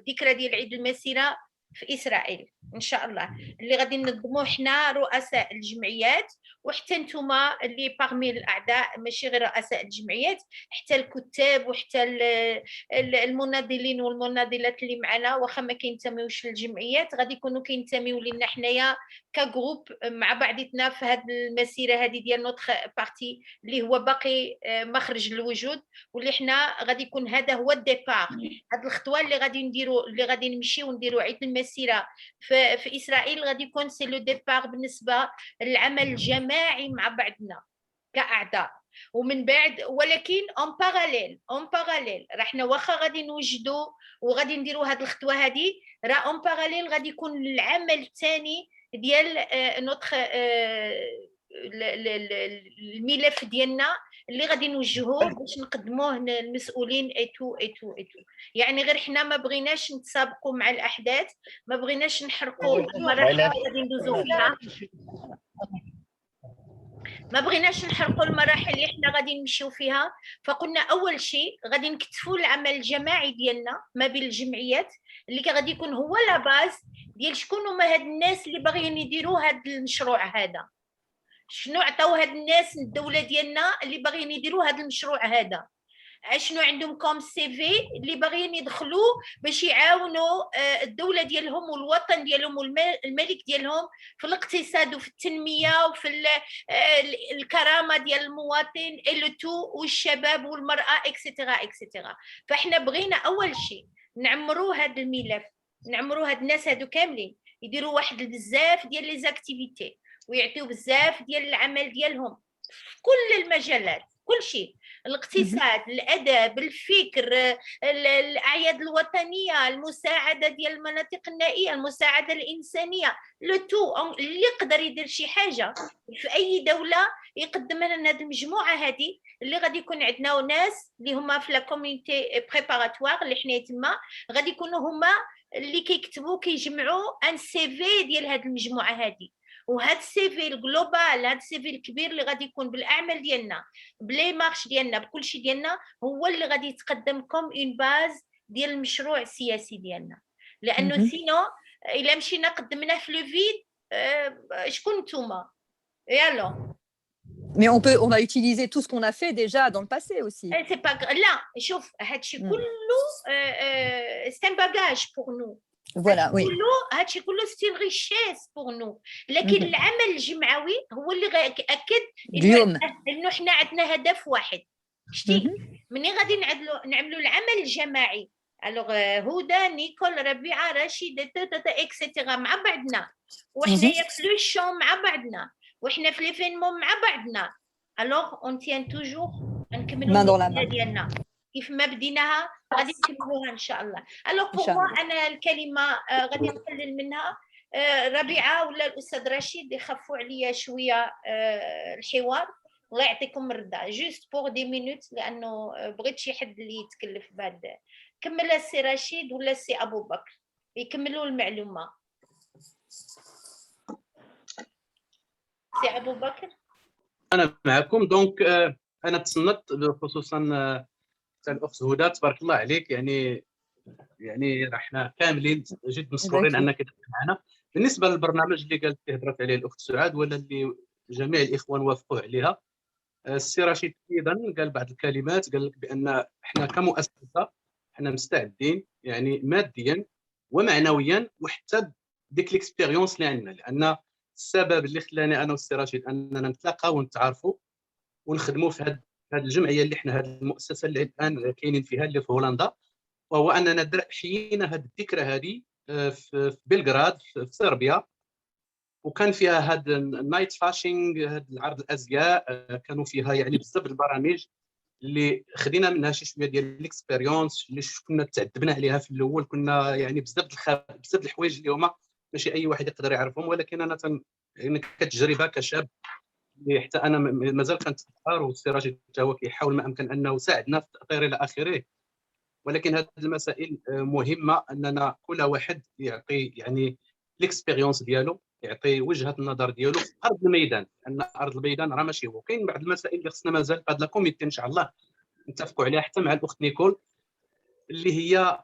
ذكرى ديال عيد المسيره في اسرائيل ان شاء الله اللي غادي ننظموه حنا رؤساء الجمعيات وحتى نتوما اللي باغمي الاعضاء ماشي غير رؤساء الجمعيات حتى الكتاب وحتى المناضلين والمناضلات اللي معنا واخا ما كينتميوش للجمعيات غادي يكونوا كينتميو لينا حنايا كجروب مع بعضياتنا في هذه المسيره هذه ديال نوتخ بارتي اللي هو باقي مخرج للوجود واللي حنا غادي يكون هذا هو الديبار هذه الخطوه اللي غادي نديروا اللي غادي نمشيو ونديروا عيد المسيره في اسرائيل غادي يكون سي لو ديبار بالنسبه للعمل الجماعي مع بعضنا كاعضاء ومن بعد ولكن اون باراليل راه حنا واخا غادي نوجدوا وغادي نديروا هذه الخطوه هذه راه اون باراليل غادي يكون العمل الثاني ديال نوتخ الملف ديالنا اللي غادي نوجهوه باش نقدموه للمسؤولين ايتو يعني غير حنا ما بغيناش نتسابقوا مع الاحداث ما بغيناش نحرقوا المراحل اللي غادي ندوزو فيها ما بغيناش نحرقوا المراحل اللي حنا غادي نمشيو فيها فقلنا اول شيء غادي نكتفوا العمل الجماعي ديالنا ما بين الجمعيات اللي غادي يكون هو لا باز ديال شكون هما هاد الناس اللي باغيين يديروا هاد المشروع هذا شنو عطاو هاد الناس الدوله ديالنا اللي باغيين يديروا هاد المشروع هذا شنو عندهم كوم سي في اللي باغيين يدخلوا باش يعاونوا الدوله ديالهم والوطن ديالهم والملك ديالهم في الاقتصاد وفي التنميه وفي الكرامه ديال المواطن التو والشباب والمراه اكسيتيرا فاحنا بغينا اول شيء نعمروا هذا الملف نعمروا هاد الناس هادو كاملين يديروا واحد بزاف ديال لي زاكتيفيتي ويعطيو بزاف ديال العمل ديالهم في كل المجالات كل شيء، الاقتصاد، الادب، الفكر، الاعياد الوطنيه، المساعده ديال المناطق النائيه، المساعده الانسانيه، لو تو اللي يقدر يدير شي حاجه في اي دوله يقدم لنا هذه المجموعه هذه اللي غادي يكون عندنا ناس اللي هما في لا كوميونيتي بريباراتوار اللي حنا تما غادي يكونوا هما اللي كيكتبوا كيجمعوا ان سي في ديال هذه المجموعه هذه. وهذا السي في الجلوبال، هذا السي في الكبير اللي غادي يكون بالاعمال ديالنا بلي مارش ديالنا بكل شيء ديالنا هو اللي غادي يتقدم كوم اون باز ديال المشروع السياسي ديالنا. لانه سينو الا مشينا قدمناه في لو فيد شكون نتوما يالو. Mais on a utilisé tout ce qu'on a fait déjà dans le passé aussi. C'est pas لا شوف هادشي كله c'est un bagage pour nous. Voilà, oui. هادشي كله ستيل ريشيس بور نو، لكن العمل الجمعوي هو اللي غيأكد انه حنا عندنا هدف واحد. شتي مني غادي نعملوا العمل الجماعي الوغ هدى نيكول ربيعه رشيده اكسيتيرا مع بعضنا، وحنايا في لو شون مع بعضنا، وحنا في ليفينمون مع بعضنا، الوغ اون تيان توجور نكملوا ديالنا كيف ما بديناها غادي نكملوها ان شاء الله. الوغ بور موا انا الكلمه غادي نقلل منها، ربيعه ولا الاستاذ رشيد يخفوا عليا شويه الحوار. الله يعطيكم الرضا جوست بور دي مينوت لانه بغيت شي حد اللي يتكلف بهذا. كمل السي رشيد ولا السي ابو بكر يكملوا المعلومه. سي ابو بكر انا معكم. دونك انا تصنت خصوصا الاخت هدى تبارك الله عليك، يعني احنا كاملين جد مسرورين انك تكون معنا. بالنسبه للبرنامج اللي قالت هضرت عليه الاخت سعاد ولا اللي جميع الاخوان وافقوا عليها، السي رشيد ايضا قال بعض الكلمات، قال لك بان احنا كمؤسسه احنا مستعدين يعني ماديا ومعنويا وحتى ديك ليكسبيريونس اللي عندنا، لان السبب اللي خلاني انا والسي رشيد اننا نتلاقاو ونتعارفوا ونخدموا في هذه الجمعيه اللي احنا هذه المؤسسه اللي الان كاينين فيها اللي في هولندا، وهو اننا حيينا هذه الذكرى هذه في بلغراد في صربيا، وكان فيها هذا النايت فاشينغ، هذا العرض الازياء، كانوا فيها يعني بزاف البرامج اللي خدينا منها شي شويه ديال الاكسبيريونس اللي كنا تعذبنا عليها في الاول. كنا يعني بزاف الحوايج اللي هما ماشي اي واحد يقدر يعرفهم، ولكن انا يعني كتجربه كشاب اللي حتى انا مازال كنتاثر، والسي رشيد حتى هو كيحاول ما امكن انه يساعدنا في التاثير الى اخره. ولكن هذه المسائل مهمه اننا كل واحد يعطي يعني الاكسبيريونس ديالو، يعطي وجهه النظر ديالو في ارض الميدان، لان ارض الميدان راه ماشي هو. كاين بعض المسائل اللي خصنا مازال في هذا الكوميتي ان شاء الله نتفقوا عليها حتى مع الاخت نيكول، اللي هي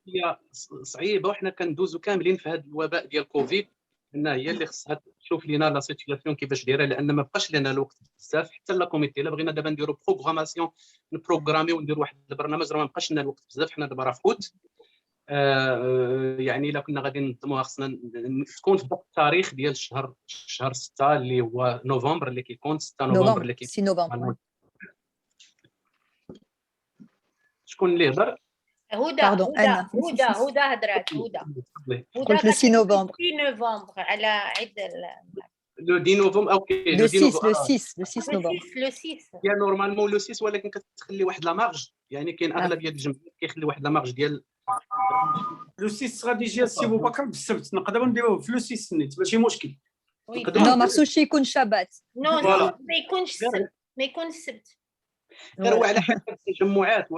هي صعيبه، وحنا كندوزو كاملين في هذا الوباء ديال كوفيد، انها هي اللي خصها تشوف لينا لا سيتوياسيون كيفاش دايره، لان ما بقاش لنا الوقت بزاف حتى لا كوميتي. الا بغينا دابا نديرو بروغراماسيون نبروغرامي ونديرو واحد البرنامج، راه ما بقاش لنا الوقت بزاف. حنا دابا راه في اوت، يعني الا كنا غادي ننظموها خصنا تكون في التاريخ ديال شهر 6 اللي هو نوفمبر، اللي كيكون 6 نوفمبر اللي كيكون 6 نوفمبر. شكون اللي هضر؟ هدى هدرات. قلت لو 6 نوفمبر. 6 نوفمبر على عيد لو 10 نوفمبر اوكي لو 6 نوفمبر. لو 6 هي نورمالمون لو 6، ولكن كتخلي واحد لا مارج، يعني كاين اغلبيه الجمعيات كيخلي واحد لا مارج ديال لو 6 غادي يجي السي بو بكر بالسبت، نقدروا نديروه في لو 6 نيت ماشي مشكل. نو ما خصوش يكون شابات. نو ما يكونش السبت، ما يكونش السبت. غير هو على حسب التجمعات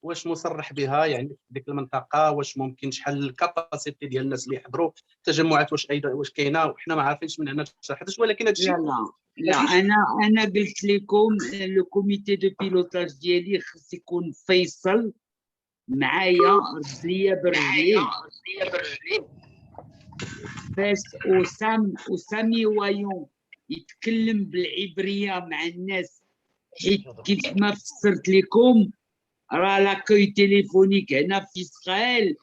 واش مصرح بها، يعني في ديك المنطقه واش ممكن شحال الكاباسيتي ديال الناس اللي يحضروا التجمعات، واش كاينه، وحنا ما عارفينش من هنا حداش. ولكن هادشي لا انا قلت لكم لو كوميتي دو بيلوتاج ديالي خص يكون فيصل معايا رجليه برجليه، فاش اسامي وايون يتكلم بالعبريه مع الناس، حيت كيف ما فسرت لكم راه لاكوي تليفونيك هنا في اسرائيل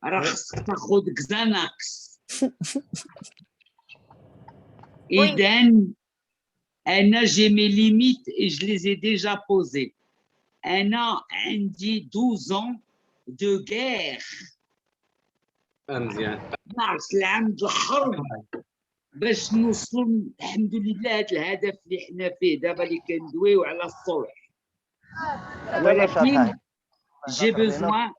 راه خصك تاخذ كزاناكس. اذا انا جي مي ليميت جو لي زي ديجا بوزي. انا عندي 12 ans دو غير، مزيان 12 العام د الحرب، باش نوصلوا الحمد لله هذا الهدف اللي حنا فيه دابا اللي كندويو على الصلح. ولكن جي بوزوان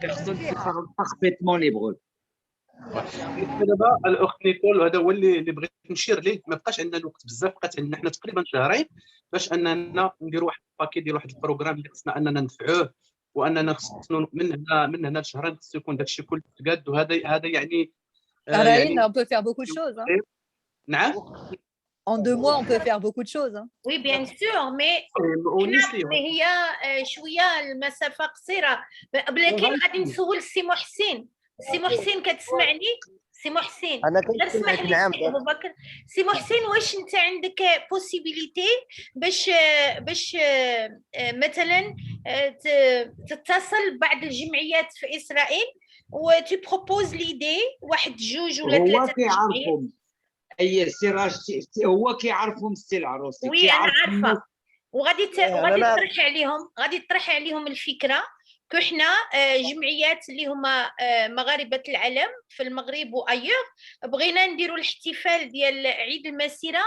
personne qui parle parfaitement l'hébreu. دابا الاخت نيكول، وهذا هو اللي بغيت نشير ليه. ما بقاش عندنا الوقت بزاف، بقات عندنا حنا تقريبا شهرين باش اننا نديروا واحد الباكي ديال واحد البروغرام اللي خصنا اننا ندفعوه، واننا خصنا من هنا لشهرين خصو يكون داك الشيء كله تقاد. وهذا يعني Rahim, on peut faire beaucoup de choses. Hein. نعم En 2 mois, on peut faire beaucoup de choses. Hein. Oui, bien sûr, mais هي شويه المسافه قصيره. ولكن غادي نسول السي محسن. السي محسن كتسمعني؟ سي محسن انا كنسمعك. نعم ابو بكر. سي محسن، واش انت عندك بوسيبيليتي باش مثلا تتصل بعض الجمعيات في اسرائيل وتي بروبوز ليدي واحد 2 ولا 3 هو كيعرفهم اي سراج، هو كيعرفهم السي العروسي. وي انا عارفه. وغادي تطرح عليهم الفكره كحنا جمعيات اللي هما مغاربه العالم في المغرب وايور بغينا نديروا الاحتفال ديال عيد المسيره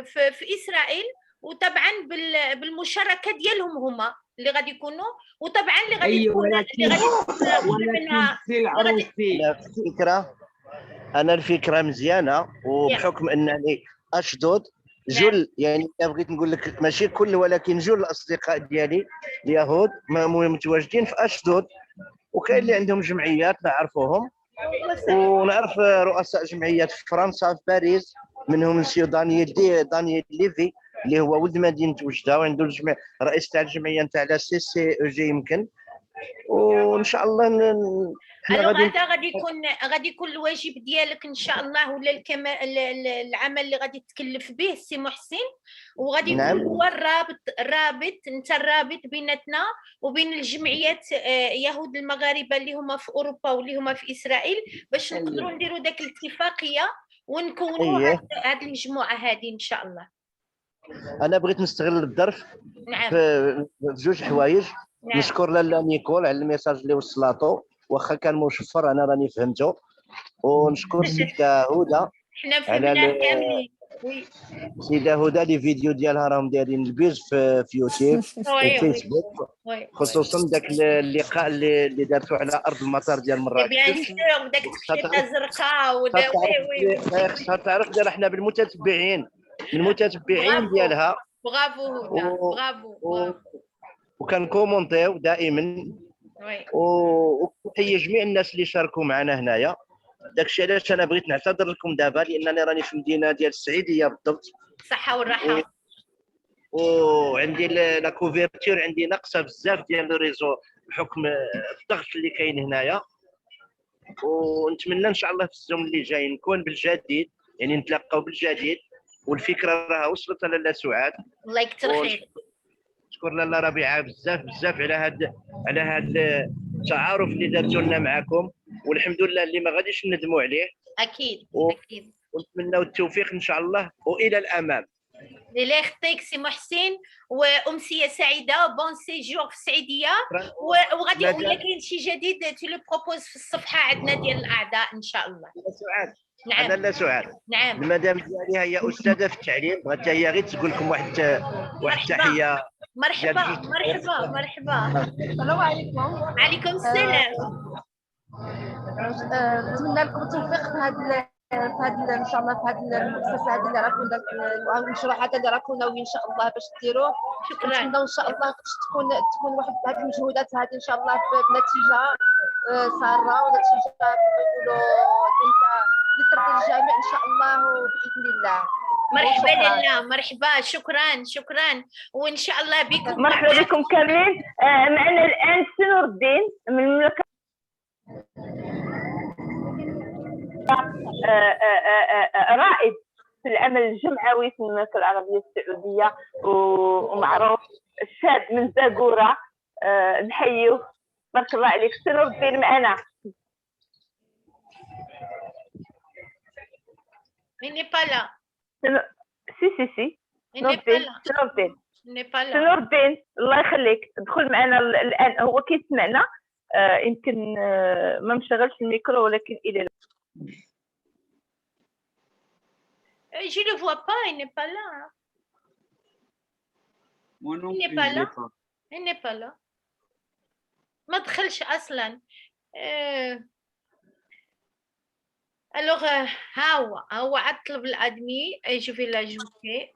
في اسرائيل، وطبعا بالمشاركه ديالهم هما اللي غادي يكونوا، وطبعا اللي غادي تكون منها الفكره. انا الفكره مزيانه، وبحكم انني اشدود جل يعني بغيت نقول لك ماشي كل، ولكن جل الاصدقاء ديالي اليهود متواجدين في اشدود، وكاين اللي عندهم جمعيات نعرفوهم، ونعرف رؤساء جمعيات في فرنسا في باريس، منهم السي دانييل ليفي اللي هو ولد مدينه وجده، وعنده رئيس تاع الجمعيه نتاع لا سي سي او جي يمكن. وان شاء الله هذا غادي يكون الواجب ديالك ان شاء الله، ولا العمل اللي غادي تكلف به السي محسن، وغادي يكون هو الرابط بيناتنا وبين الجمعيات يهود المغاربه اللي هما في اوروبا واللي هما في اسرائيل، باش نقدروا نديروا داك الاتفاقيه ونكونوا هذه المجموعه هذه ان شاء الله. انا بغيت نستغل الظرف نعم في 2 حوايج. نعم. نشكر لاله نيكول على الميساج اللي وصلاته، واخا كان مشفر انا راني فهمته، ونشكر السيده هدى حنا فهمناه كاملين. السيده هدى لي فيديو ديالها راهم دايرين البيز في يوتيوب وفيسبوك، خصوصا داك اللقاء اللي دارتو على ارض المطار ديال مراكش. بيان سور داك التكشيطه الزرقاء وي خاصها تعرف دابا حنا بالمتتبعين ديالها. برافو هدى برافو. وكان كومونتيو دائما، وتحيي جميع الناس اللي شاركوا معنا هنايا. داكشي علاش انا بغيت نعتذر لكم دابا، لانني راني في المدينه ديال السعيديه بالضبط، الصحه والراحه، وعندي لا كوفيرتور عندي ناقصه بزاف ديال لو ريزو بحكم الضغط اللي كاين هنايا. ونتمنى ان شاء الله في الزمن اللي جاي نكون بالجديد، يعني نتلاقاو بالجديد، والفكره راها وصلت لاله سعاد. الله يكثر خير. نشكر لاله ربيعه بزاف على هذا التعارف اللي درتو لنا معكم، والحمد لله اللي ما غاديش ندموا عليه. اكيد اكيد. ونتمنوا التوفيق ان شاء الله والى الامام. الله يخطيك سي محسن، وامسيه سعيده، بون سيجور في السعيديه. وغادي ولا كاين شي جديد تي لو بروبوز في الصفحه عندنا ديال الاعضاء ان شاء الله. سعاد نعم انا لا سعاد. نعم المدام ديالي هي استاذه في التعليم، بغات هي غير تقول لكم واحد التحيه. مرحبا. السلام عليكم. وعليكم السلام. نتمنى لكم التوفيق في هذا ان شاء الله، في هذه المؤسسه هذه اللي راكم المشروعات اللي راكم ناويين ان شاء الله باش ديروه. شكرا. نتمنى ان شاء الله تكون واحد هذه المجهودات هذه ان شاء الله بنتيجه ساره، ونتيجه نقولوا لترضي الجميع ان شاء الله باذن الله. مرحبا لله، مرحبا، شكرا وان شاء الله بكم. مرحبا بكم كاملين. معنا الان سنور الدين من المملكه، رائد في العمل الجمعوي في المملكه العربيه السعوديه، ومعروف الشاب من زاكوره. نحييه، بارك الله عليك. سنور الدين معنا. Il n'est pas là. سي Il n'est pas là. سنور الدين الله يخليك، دخل معنا الان، هو كيسمعنا. يمكن ما مشغلش الميكرو ولكن إلى Je le vois pas, il n'est pas là. Hein. Moi non Il n'est plus, pas je là. l'ai pas. Il n'est pas là. ما دخلش أصلا. Alors ها هو عاد طلب الأدمي je vais l'ajouter.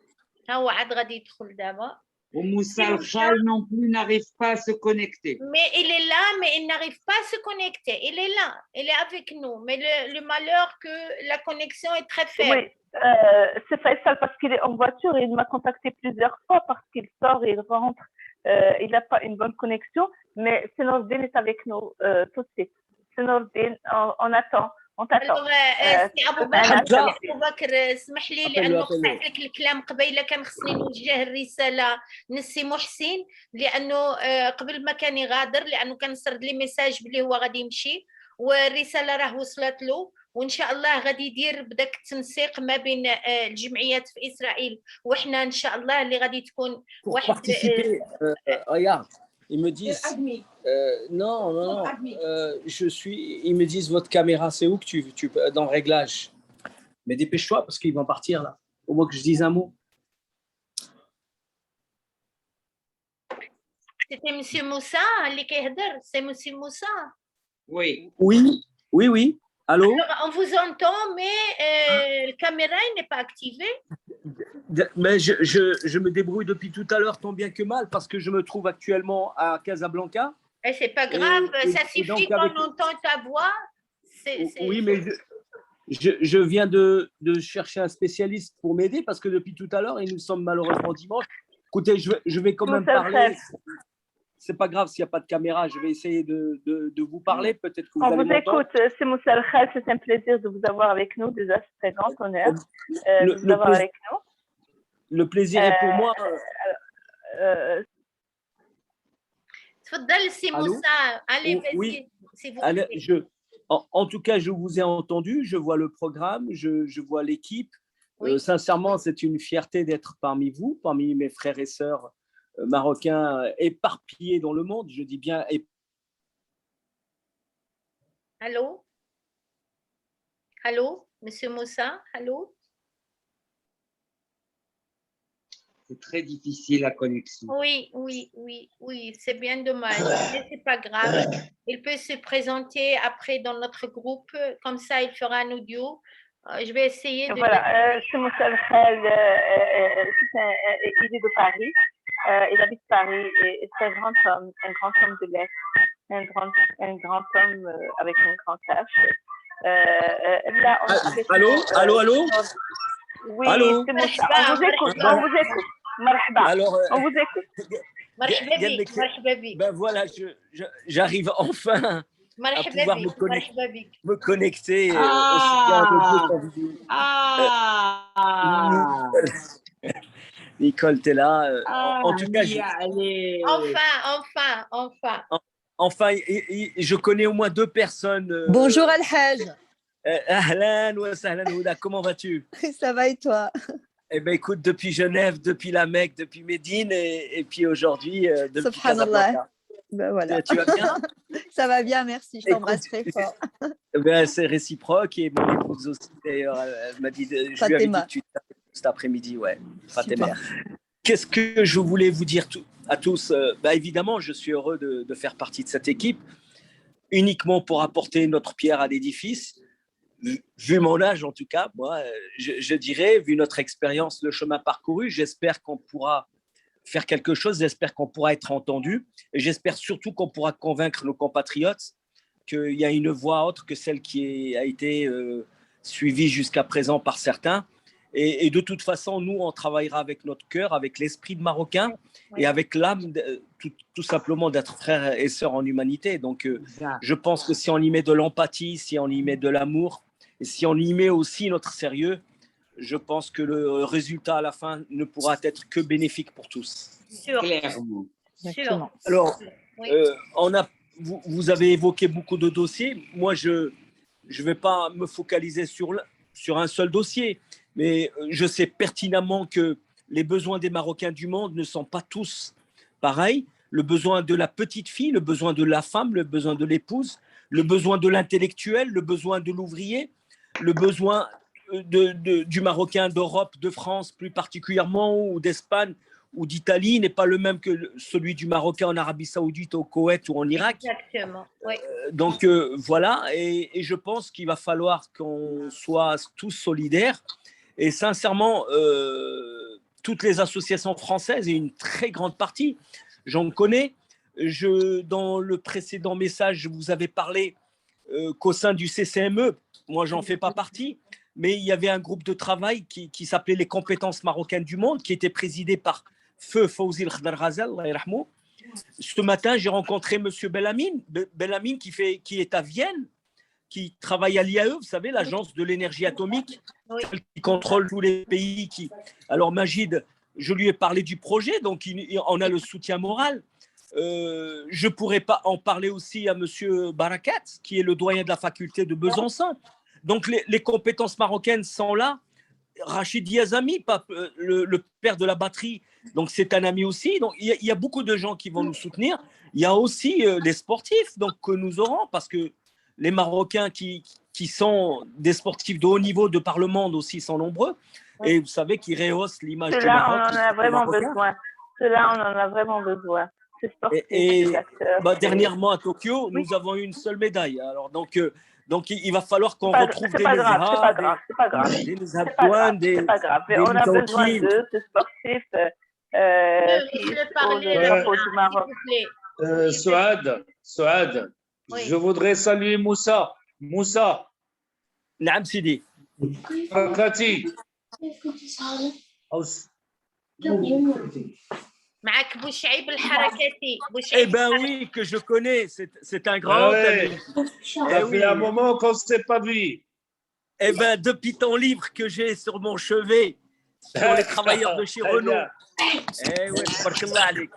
ها هو عاد غادي يدخل دابا. Moussa Al-Khal non plus n'arrive pas à se connecter. Mais il est là, mais il n'arrive pas à se connecter. Il est là, il est avec nous. Mais le malheur que la connexion est très faible. Oui, c'est Faisal parce qu'il est en voiture et il m'a contacté plusieurs fois parce qu'il sort et il rentre. Il n'a pas une bonne connexion, mais Senordine est avec nous tout de suite. Senordine, on attend. On t'attend. سي ابو بكر اسمح لي لانه قطعت لك الكلام قبيله كان خصني نوجه الرساله للسي محسن لانه قبل ما كان يغادر لانه كان سرد لي ميساج بلي هو غادي يمشي والرساله راه وصلت له وان شاء الله غادي يدير بداك التنسيق ما بين الجمعيات في اسرائيل وحنا ان شاء الله اللي غادي تكون واحد Ils me disent non, ils me disent votre caméra, c'est où que tu dans le réglage. Mais dépêche-toi parce qu'ils vont partir là. Au moins que je dise un mot. C'était monsieur Moussa, اللي كيهضر, c'est monsieur Moussa. Oui. Allô? Alors, on vous entend, mais la caméra n'est pas activée. Mais je me débrouille depuis tout à l'heure, tant bien que mal, parce que je me trouve actuellement à Casablanca. Et c'est pas grave, ça suffit qu'on entend ta voix. Oui, mais je viens de chercher un spécialiste pour m'aider, parce que depuis tout à l'heure, et nous sommes malheureusement dimanche. Écoutez, je vais quand même parler. C'est pas grave s'il n'y a pas de caméra, je vais essayer de vous parler, peut-être que vous allez m'entendre. On vous écoute, c'est Moussa Al-Khal, c'est un plaisir de vous avoir avec nous, déjà c'est très grand honneur de vous avoir avec nous. Le plaisir est pour moi. تفضل سي موسى, allez, oui. s'il vous plaît. En tout cas, je vous ai entendu, je vois le programme, je vois l'équipe. Oui. Sincèrement, c'est une fierté d'être parmi vous, parmi mes frères et sœurs marocains éparpillés dans le monde. Je dis bien Allô, monsieur Moussa, allô. C'est très difficile la connexion. Oui, c'est bien dommage, mais c'est pas grave. Il peut se présenter après dans notre groupe, comme ça il fera un audio. Je vais essayer de... Voilà, c'est Moussa Al-Khal, il est de Paris. Il habite Paris et c'est un grand homme de lettres, un grand homme avec une grande tâche. Là, Allô? Oui, c'est Moussa. On vous écoute. Marhaba. Alors, on vous écoute. مرحبا بك. Ben voilà, j'arrive enfin à pouvoir me connecter aussi bien en vidéo. Nicole, t'es là. En tout cas, enfin, je connais au moins deux personnes. Bonjour Al-Haj. Ahlan wa sahlan Ouda, comment vas-tu? Ça va et toi? Eh bien, écoute, depuis Genève, depuis la Mecque, depuis Médine et puis aujourd'hui, depuis Casablanca. Ben voilà. Tu vas bien? Ça va bien, merci. Je t'embrasse très fort. Ben, c'est réciproque et mon épouse aussi, d'ailleurs, elle m'a dit, je lui avais dit que tu t'appelles cet après-midi, ouais, Fatima. Qu'est-ce que je voulais vous dire à tous? Ben, évidemment, je suis heureux de faire partie de cette équipe, uniquement pour apporter notre pierre à l'édifice. Vu mon âge, en tout cas, moi, je dirais, vu notre expérience, le chemin parcouru, j'espère qu'on pourra faire quelque chose, j'espère qu'on pourra être entendu, et j'espère surtout qu'on pourra convaincre nos compatriotes qu'il y a une voie autre que celle qui a été suivie jusqu'à présent par certains. Et de toute façon, nous, on travaillera avec notre cœur, avec l'esprit de Marocain et avec l'âme, tout simplement, d'être frères et sœurs en humanité. Donc, je pense que si on y met de l'empathie, si on y met de l'amour, et si on y met aussi notre sérieux, je pense que le résultat à la fin ne pourra être que bénéfique pour tous. Clairement. Alors, vous avez évoqué beaucoup de dossiers. Moi, je ne vais pas me focaliser sur un seul dossier, mais je sais pertinemment que les besoins des Marocains du monde ne sont pas tous pareils. le besoin de la petite fille, le besoin de la femme, le besoin de l'épouse, le besoin de l'intellectuel, le besoin de l'ouvrier, le besoin du Marocain d'Europe, de France plus particulièrement, ou d'Espagne, ou d'Italie, n'est pas le même que celui du Marocain en Arabie Saoudite, au Koweït ou en Irak. Exactement, oui. Donc voilà, et je pense qu'il va falloir qu'on soit tous solidaires. Et sincèrement, toutes les associations françaises, et une très grande partie, j'en connais. Dans le précédent message, je vous avais parlé qu'au sein du CCME, moi j'en fais pas partie, mais il y avait un groupe de travail qui s'appelait les compétences marocaines du monde, qui était présidé par Feu Fawzi El-Khadar Ghazel, Allah yarhamou. Ce matin, j'ai rencontré M. Bellamine qui est à Vienne, qui travaille à l'IAE, vous savez, l'agence de l'énergie atomique, qui contrôle tous les pays. Alors Majid, je lui ai parlé du projet, donc on a le soutien moral. Je pourrais pas en parler aussi à M. Barakat, qui est le doyen de la faculté de Besançon. Donc les compétences marocaines sont là. Rachid Yazami, le père de la batterie, donc c'est un ami aussi. Donc il y a beaucoup de gens qui vont nous soutenir. Il y a aussi les sportifs donc, que nous aurons, parce que les Marocains qui sont des sportifs de haut niveau de par le monde aussi sont nombreux. Et vous savez qu'ils rehaussent l'image du Maroc. Cela, on en a vraiment besoin. Cela, on en a vraiment besoin. Dernièrement à Tokyo, nous avons eu une seule médaille. Alors donc il va falloir qu'on retrouve des Nezha, c'est pas grave. C'est pas grave. On a besoin de ces sportifs du Maroc. Souad, je voudrais saluer Moussa. Moussa. Naam Sidi. Kati. معك بوشعيب الحركاتي. Eh ben oui, que je connais, c'est un grand ami. Ça fait un moment qu'on ne s'est pas vu. Eh ben depuis ton livre que j'ai sur mon chevet, sur les travailleurs de chez Renault. Eh ouais, tabarakallah alik.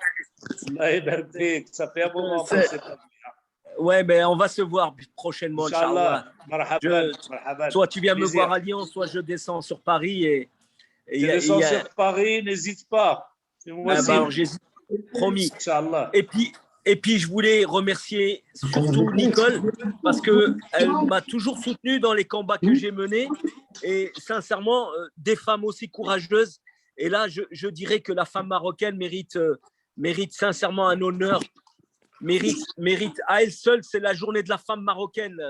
Ça fait un moment qu'on ne s'est pas vu. Ouais, mais on va se voir prochainement, Inch'Allah. Soit tu viens me voir à Lyon, soit je descends sur Paris. Je descends sur Paris, n'hésite pas. Alors, j'ai promis. Et puis, je voulais remercier surtout Nicole parce qu'elle m'a toujours soutenu dans les combats que j'ai menés. Et sincèrement, des femmes aussi courageuses. Et là, je dirais que la femme marocaine mérite sincèrement un honneur. Mérite à elle seule, c'est la journée de la femme marocaine.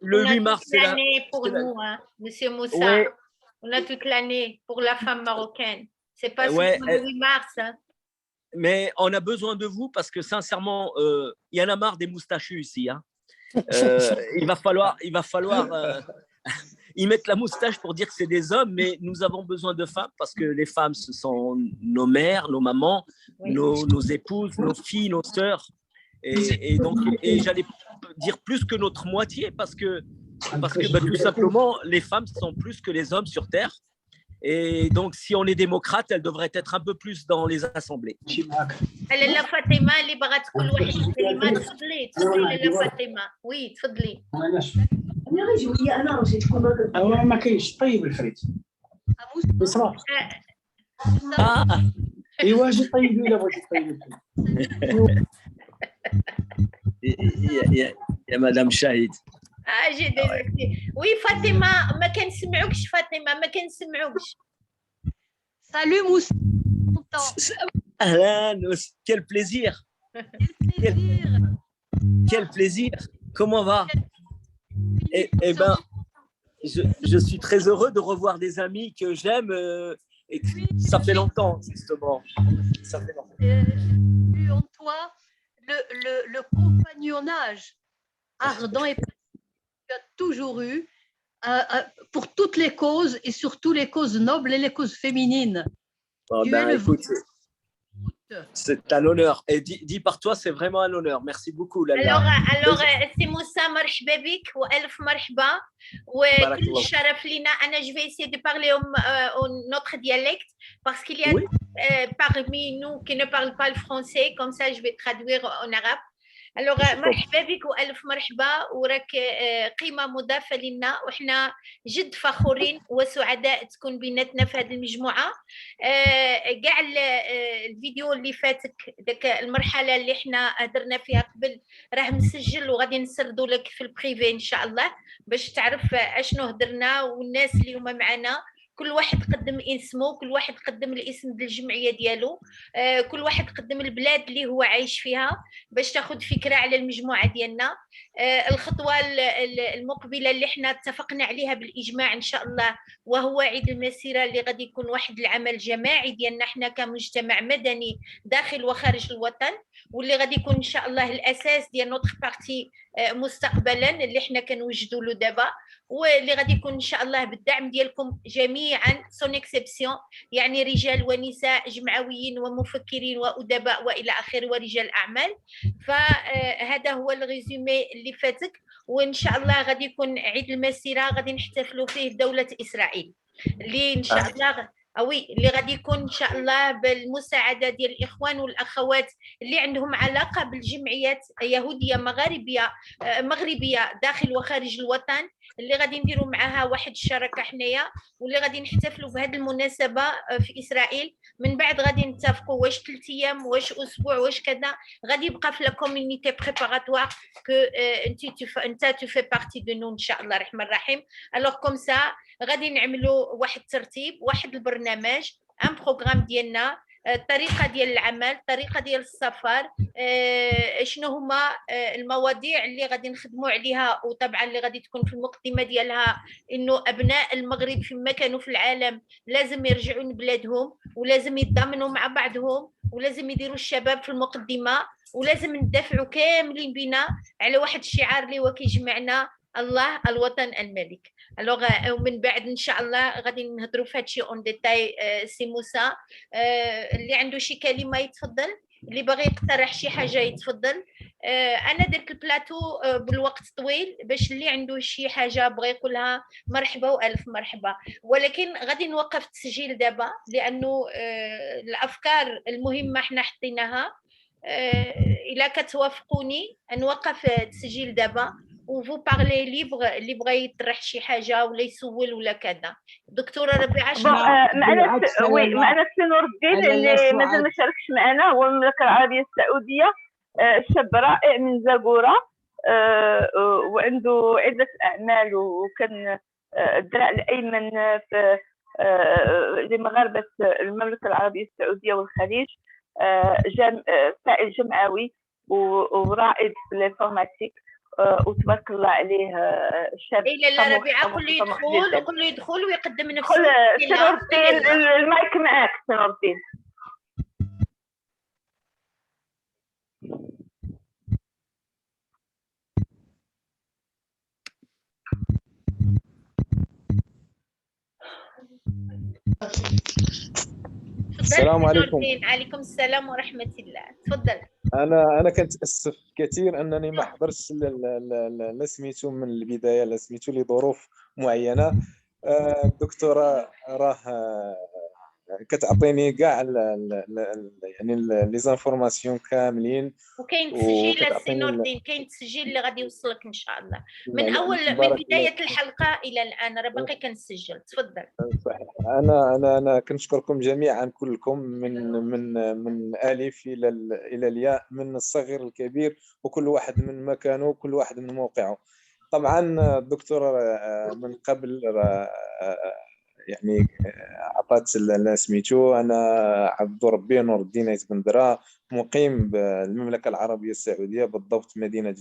Le 8 mars. C'est l'année pour nous, hein, Monsieur Moussa. Ouais. On a toute l'année pour la femme marocaine. C'est pas seulement le 8 mars. Hein. Mais on a besoin de vous parce que sincèrement, il y en a marre des moustachus ici. Hein. Il va falloir y mettre la moustache pour dire que c'est des hommes, mais nous avons besoin de femmes parce que les femmes, ce sont nos mères, nos mamans, nos épouses, nos filles, nos sœurs. Et donc, j'allais dire plus que notre moitié parce que tout simplement, les femmes sont plus que les hommes sur Terre. Et donc, si on est démocrate, elle devrait être un peu plus dans les assemblées. لا فاطمة اللي بغات تقول واحد الكلمة تفضلي لا فاطمة وي تفضلي. أنا ما كاينش طيب الفريد. بصراحة. ايوا جي طيب ولا بغيتي طيب. يا مدام شاهد. j'ai des oui Fatima ما كنسمعوكش فاطمة ما كنسمعوكش. Salut Moussa. Quel plaisir. Quel plaisir. Comment va? Eh ben, je suis très heureux de revoir des amis que j'aime et ça fait longtemps justement. Ça fait longtemps. J'ai vu en toi le compagnonnage ardent et que tu as toujours eu pour toutes les causes et surtout les causes nobles et les causes féminines. Écoute, c'est un honneur. Et dit par toi, c'est vraiment un honneur. Merci beaucoup, Lala. Alors c'est Moussa, مرحبا بك وألف مرحبا وكل الشرف لنا. أنا je vais essayer de parler notre dialecte parce qu'il y a parmi nous qui ne parlent pas le français. Comme ça, je vais traduire en arabe. الوغ مرحبا بك والف مرحبا، وراك قيمه مضافه لنا، وحنا جد فخورين وسعداء تكون بيناتنا في هذه المجموعه. كاع الفيديو اللي فاتك داك المرحله اللي حنا هضرنا فيها قبل راه مسجل، وغادي نسردو لك في البريفي ان شاء الله باش تعرف اشنو هضرنا، والناس اللي هما معنا كل واحد قدم اسمه، كل واحد قدم الاسم ديال الجمعيه ديالو، كل واحد قدم البلاد اللي هو عايش فيها باش تاخذ فكره على المجموعه ديالنا. الخطوه المقبله اللي احنا اتفقنا عليها بالاجماع ان شاء الله، وهو عيد المسيره اللي غادي يكون واحد العمل جماعي ديالنا احنا كمجتمع مدني داخل وخارج الوطن، واللي غادي يكون ان شاء الله الاساس ديال نوتر بارتي مستقبلا اللي احنا كنوجدوا له دابا، واللي غادي يكون ان شاء الله بالدعم ديالكم جميعا سون اكسبسيون، يعني رجال ونساء جمعويين ومفكرين وادباء والى اخره ورجال اعمال. فهذا هو الريزومي اللي فاتك، وان شاء الله غادي يكون عيد المسيره غادي نحتفلوا فيه دوله اسرائيل اللي ان شاء الله اللي غادي يكون ان شاء الله بالمساعده ديال الاخوان والاخوات اللي عندهم علاقه بالجمعيات يهوديه مغربيه داخل وخارج الوطن، اللي غادي نديروا معها واحد الشراكه حنايا، واللي غادي نحتفلوا بهذه المناسبه في اسرائيل. من بعد غادي نتفقوا واش 3 ايام واش اسبوع واش كذا، غادي يبقى في لا كومونيتي بريباراتوار كو انت تو في بارتي دو نو ان شاء الله الرحمن الرحيم. الوغ كوم سا غادي نعملوا واحد الترتيب، واحد البرنامج، ان بروغرام ديالنا، الطريقه ديال العمل، الطريقه ديال السفر، شنو هما المواضيع اللي غادي نخدموا عليها، وطبعا اللي غادي تكون في المقدمه ديالها انه ابناء المغرب فيما كانوا في العالم لازم يرجعوا لبلادهم، ولازم يتضامنوا مع بعضهم، ولازم يديروا الشباب في المقدمه، ولازم ندافعوا كاملين بنا على واحد الشعار اللي هو كيجمعنا، الله الوطن الملك. الوغ ومن بعد ان شاء الله غادي نهضروا في هادشي اون ديتاي. سي موسى اللي عنده شي كلمه يتفضل، اللي باغي يقترح شي حاجه يتفضل. انا درت البلاتو بالوقت طويل باش اللي عنده شي حاجه بغى يقولها مرحبا والف مرحبا، ولكن غادي نوقف التسجيل دابا لانه الافكار المهمه حنا حطيناها. الا كتوافقوني نوقف التسجيل دابا وفو بارلي ليبر اللي بغى يطرح شي حاجه ولا يسول ولا كذا. دكتوره ربيعه شنو معنا سي نور الدين اللي مازال ما شاركش معنا، هو من المملكه العربيه السعوديه، شاب رائع من زاكوره، وعنده عده اعمال، وكان الذراع الايمن في لمغاربه المملكه العربيه السعوديه والخليج، فاعل جمعوي ورائد في الانفورماتيك، وتبارك الله عليه شاب. لا ربيعه قول له يدخل ويقدم نفسه. سنور الدين المايك معاك سنور الدين. السلام عليكم. عليكم السلام ورحمه الله، تفضل. انا كنتاسف كثير انني ما حضرتش لا سميتو من البدايه، لا سميتو لظروف معينه. الدكتوره راه كتعطيني كاع يعني لي زانفورماسيون كاملين، وكاين تسجيل السي نور الدين، كاين تسجيل اللي غادي يوصلك ان شاء الله من بدايه الحلقه الى الان، راه باقي كنسجل. تفضل. صحيح. انا كنشكركم جميعا كلكم من الف الى الياء، من الصغير الكبير، وكل واحد من مكانه وكل واحد من موقعه. طبعا الدكتور من قبل يعني عطات سميتو. انا عبد ربي نور الدين عيت بندرة، مقيم بالمملكه العربيه السعوديه، بالضبط مدينه